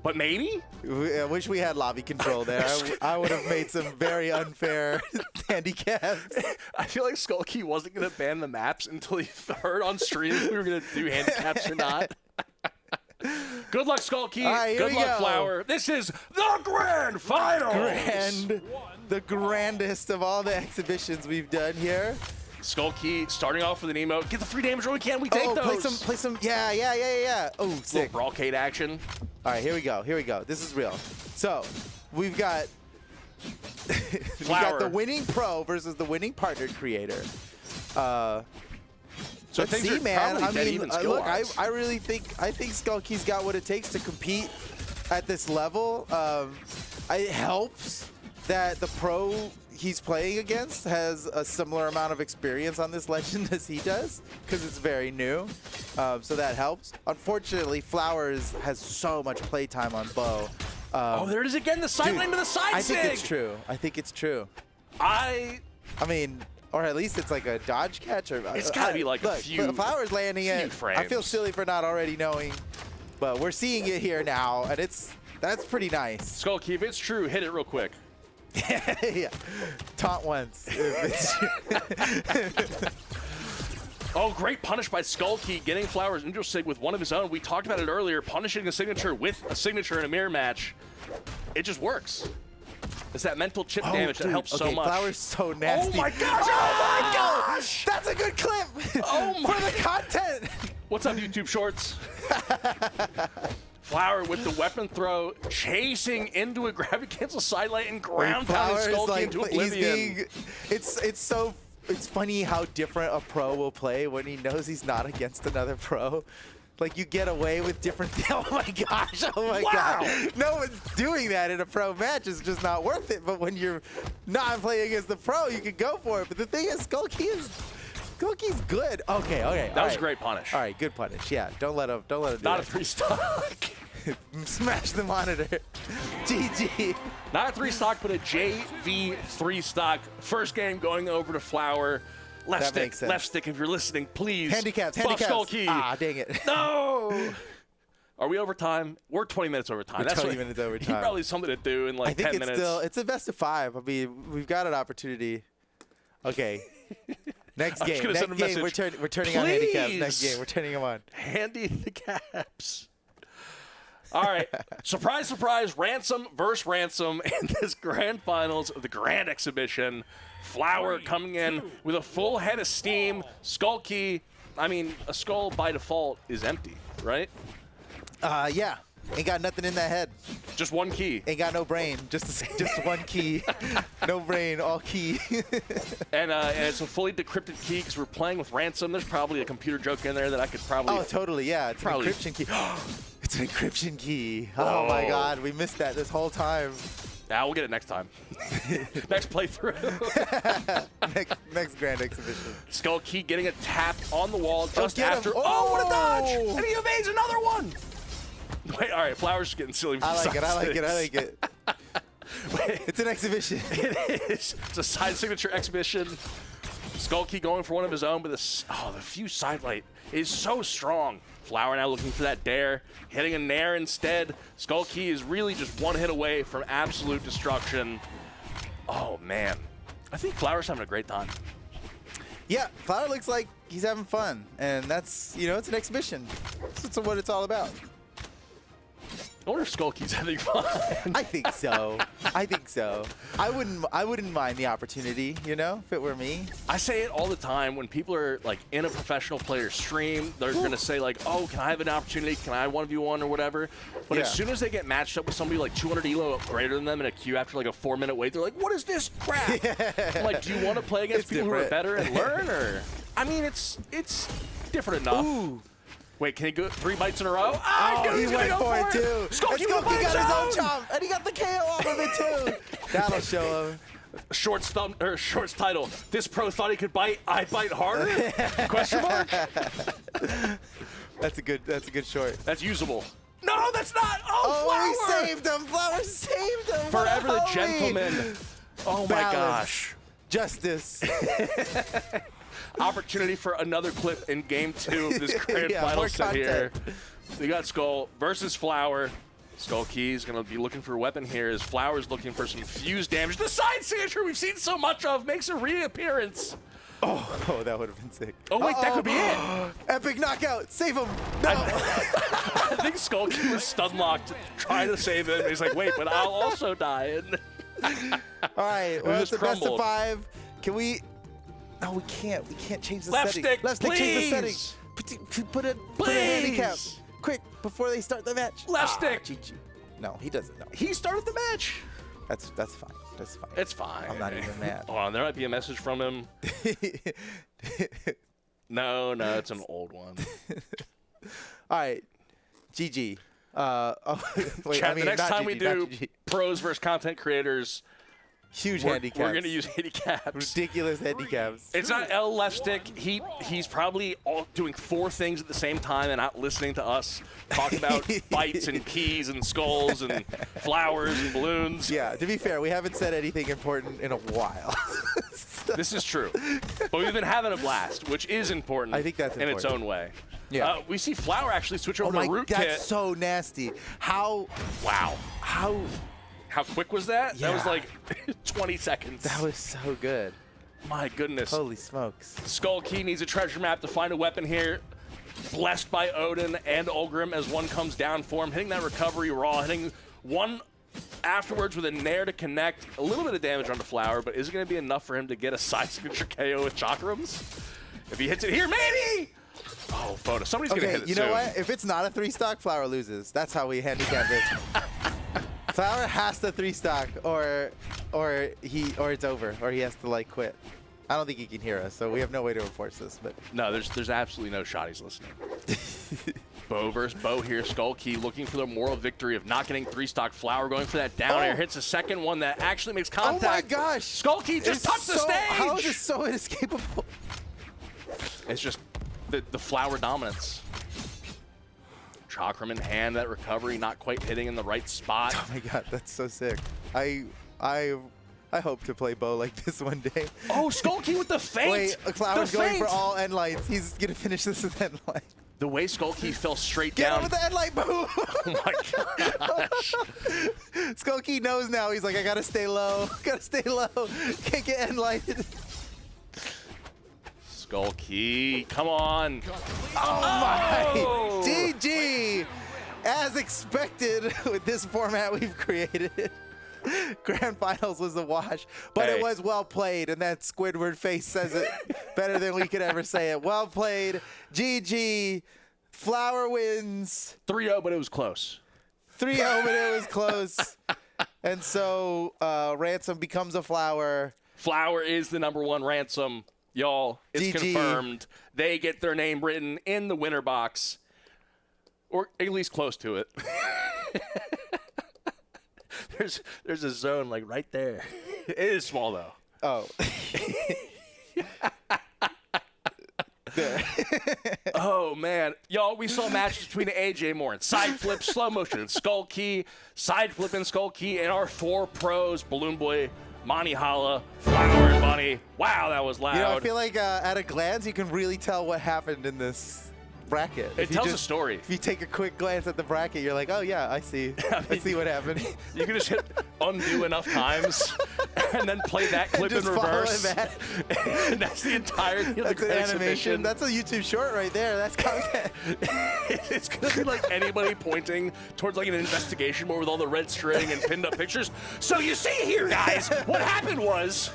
But maybe? I wish we had lobby control there. I would have made some very unfair handicaps. I feel like Skull Key wasn't going to ban the maps until he heard on stream if we were going to do handicaps or not. Good luck, Skull Key. All right, here Good we luck, go. Flower. This is the grand finals. The grandest of all the exhibitions we've done here. Skull Key starting off with an emote. Get the free damage when we can. We take those. Play some. Yeah. Oh, Little sick. Brawlcade action. All right, here we go. This is real. So, we've got we got the winning pro versus the winning partner creator. So Let's things see, are man. probably I dead mean, even look, skill-wise. I really think Skull Key's got what it takes to compete at this level. It helps that the pro he's playing against has a similar amount of experience on this legend as he does, because it's very new. So that helps. Unfortunately, Flowers has so much playtime on Bow. Oh, there it is again. The sideline to the side I sig. think it's true. I mean, or at least it's like a dodge catch. Or It's gotta be like a look, few- Flowers landing it. frames. I feel silly for not already knowing, but we're seeing it here now, and that's pretty nice. Skull Key, if it's true, hit it real quick. Yeah. Taunt once. Oh, great punish by Skull Key, getting Flowers into a sig with one of his own. We talked about it earlier, punishing a signature with a signature in a mirror match. It just works. It's that mental chip damage that helps so much. Flowers so nasty. Oh my gosh! Oh my gosh! That's a good clip. Oh my For the content. What's up, YouTube Shorts? Flower with the weapon throw, chasing into a gravity cancel sidelight and ground pounding Flowers, Skull Key like, into he's oblivion. it's funny how different a pro will play when he knows he's not against another pro. Like, you get away with different things. Oh my gosh, Wow. God. No one's doing that in a pro match. It's just not worth it. But when you're not playing against the pro, you can go for it. But the thing is, Skull Key's good. Okay. That was a great punish. All right, good punish. Yeah, don't let him do Not a that. 3-stock. Smash the monitor. GG. Not a 3-stock, but a JV 3-stock. First game going over to Flower. That makes sense. Left stick, if you're listening, please. Handicaps. Buff Skull Key. Ah, dang it. No! Are we overtime? We're 20 minutes overtime. We're That's 20 minutes overtime. He probably has something to do in like 10 minutes. I think it's a best of 5. I mean, we've got an opportunity. Okay. Next game. We're turning on handicaps. Next game. We're turning them on. Handy the caps. All right. Surprise, surprise. Ransom versus Ransom in this grand finals of the Grand Exhibition. Flower coming in with a full head of steam. Skull Key. I mean, a skull by default is empty, right? Yeah. Ain't got nothing in that head. Just one key. Ain't got no brain. Just one key. No brain, all key. and it's a fully decrypted key because we're playing with Ransom. There's probably a computer joke in there that I could probably... Oh, totally, yeah. It's probably. An encryption key. It's an encryption key. Oh, my God. We missed that this whole time. We'll get it next time. Next playthrough. next Grand Exhibition. Skull Key getting a tap on the wall just after... Oh, what a dodge! And he evades another one! Wait, all right, Flower's getting silly. I like it. Wait, it's an exhibition. It is. It's a side signature exhibition. Skull Key going for one of his own, but the fuse sidelight is so strong. Flower now looking for that dare, hitting a nair instead. Skull Key is really just one hit away from absolute destruction. Oh, man. I think Flower's having a great time. Yeah, Flower looks like he's having fun, and that's, it's an exhibition. That's what it's all about. I wonder if Skull Key's having fun. I think so. I wouldn't mind the opportunity, if it were me. I say it all the time when people are like in a professional player stream. They're gonna say like, "Oh, can I have an opportunity? Can I 1v1 or whatever?" But as soon as they get matched up with somebody like 200 elo greater than them in a queue after like a 4-minute wait, they're like, "What is this crap?" I'm like, do you want to play against people who are better and learn, or? I mean, it's different enough. Ooh. Wait, can he go 3 bites in a row? He went for it too. Skull Key got his own chomp, and he got the KO off of it too. That'll show him. Shorts title. This pro thought he could bite. I bite harder? Question mark. That's a good short. That's usable. No, that's not. Oh, Flower! He saved him. Flower saved him. Forever the gentleman. Oh my gosh. Justice. Opportunity for another clip in game 2 of this grand final set here. We got Skull versus Flower. Skull Key's going to be looking for a weapon here as Flower's looking for some fuse damage. The side signature we've seen so much of makes a reappearance. Oh, that would have been sick. Oh, wait, that could be it. Epic knockout. Save him. No. I think Skull Key was stun locked trying to save him. He's like, wait, but I'll also die. All right. Well, it's the best of 5. Can we... No, we can't. We can't change the setting. Left stick, change the settings. Put a handicap. Quick, before they start the match. Left stick. GG. No, he doesn't know. He started the match. That's fine. That's fine. It's fine. I'm not even mad. Hold on, there might be a message from him. No, it's an old one. All right. GG. Wait, Chat, the next time we do pros versus content creators, huge handicaps. We're going to use handicaps. Ridiculous handicaps. It's not L left stick. He's probably all doing 4 things at the same time and not listening to us talk about bites and keys and skulls and flowers and balloons. Yeah, to be fair, we haven't said anything important in a while. This is true. But we've been having a blast, which is important. I think that's in its own way. Yeah. We see Flower actually switch over to Root Kit. That's so nasty. How quick was that? Yeah. That was like 20 seconds. That was so good. My goodness. Holy smokes. Skull Key needs a treasure map to find a weapon here. Blessed by Odin and Ulgrim as one comes down for him. Hitting that recovery raw. Hitting one afterwards with a nair to connect. A little bit of damage onto Flower, but is it going to be enough for him to get a side signature KO with Chakrams? If he hits it here, maybe! Oh, photo. Somebody's going to hit it you soon. know what? If it's not a 3-stock, Flower loses. That's how we handicap it. Flower has to 3-stock, or it's over, or he has to quit. I don't think he can hear us, so we have no way to enforce this. But no, there's absolutely no shot he's listening. Bo versus Bo here. Skull Key looking for the moral victory of not getting 3-stock. Flower going for that down air. Hits a second one that actually makes contact. Oh my gosh! Skull Key just touched the stage! How is this so inescapable? It's just the Flower dominance. Chakram in hand, that recovery not quite hitting in the right spot. Oh my god, that's so sick. I hope to play Bo like this one day. Oh, Skull Key with the feint! Wait, Flower's going for all end lights. He's going to finish this with end light. The way Skull Key fell straight Get down. him with the headlight, boom! Oh my gosh. Skull Key knows now. He's like, I gotta stay low. Gotta stay low. Can't get headlighted. Skull Key, come on. Oh my! GG! As expected with this format we've created. Grand Finals was a wash, but it was well played, and that Squidward face says it better than we could ever say it. Well played. GG. Flower wins. 3-0, but it was close. 3-0, but it was close. And so Ransom becomes a flower. Flower is the #1 Ransom. Y'all, it's GG. confirmed. They get their name written in the winner box, or at least close to it. There's a zone like right there. It is small though. Oh. Oh man, y'all, we saw matches between AJ Moore and Side Flip, Slow Motion, and Skull Key, Side Flip and Skull Key, and our 4 pros: Balloon Boy, Monty Holla, Flower, and Bunny. Wow, that was loud. You know, I feel like at a glance you can really tell what happened in this bracket. It tells a story. If you take a quick glance at the bracket, you're like, oh yeah, I see. I see what happened. You can just hit undo enough times and then play that clip in reverse. And that's the entire That's an animation. That's a YouTube short right there. That's content. It's going to be like anybody pointing towards like an investigation board with all the red string and pinned up pictures. So you see here, guys, what happened was...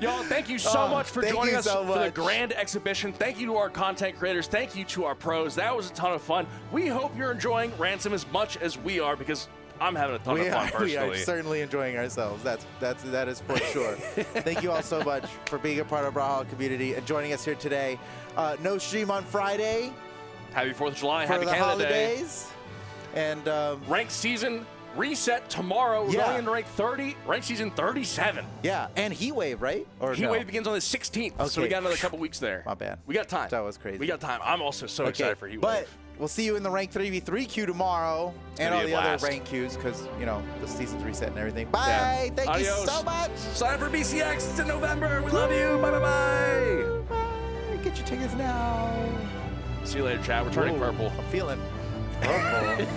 Y'all, thank you so much for joining us for the grand exhibition. Thank you to our content creators. Thank you to our pros. That was a ton of fun. We hope you're enjoying Ransom as much as we are, because I'm having a ton of fun personally. We are certainly enjoying ourselves. That is for sure. Thank you all so much for being a part of Brawlhalla community and joining us here today. No stream on Friday. Happy 4th of July. For Happy the Canada holidays. Day. And ranked season reset tomorrow. We're going into ranked season 37. Yeah, and Heat Wave, right? Or Heat Wave begins on the 16th, okay. So we got another couple weeks there. My bad. We got time. That was crazy. We got time. I'm also so excited for Heat Wave. But we'll see you in the Rank 3v3 queue tomorrow and all the other rank queues because, you know, the season's reset and everything. Bye. Yeah. Thank Adios. you so much. Sign up for BCX. It's in November. We love you. Bye-bye-bye. Bye. Get your tickets now. See you later, chat. We're turning purple. I'm feeling purple.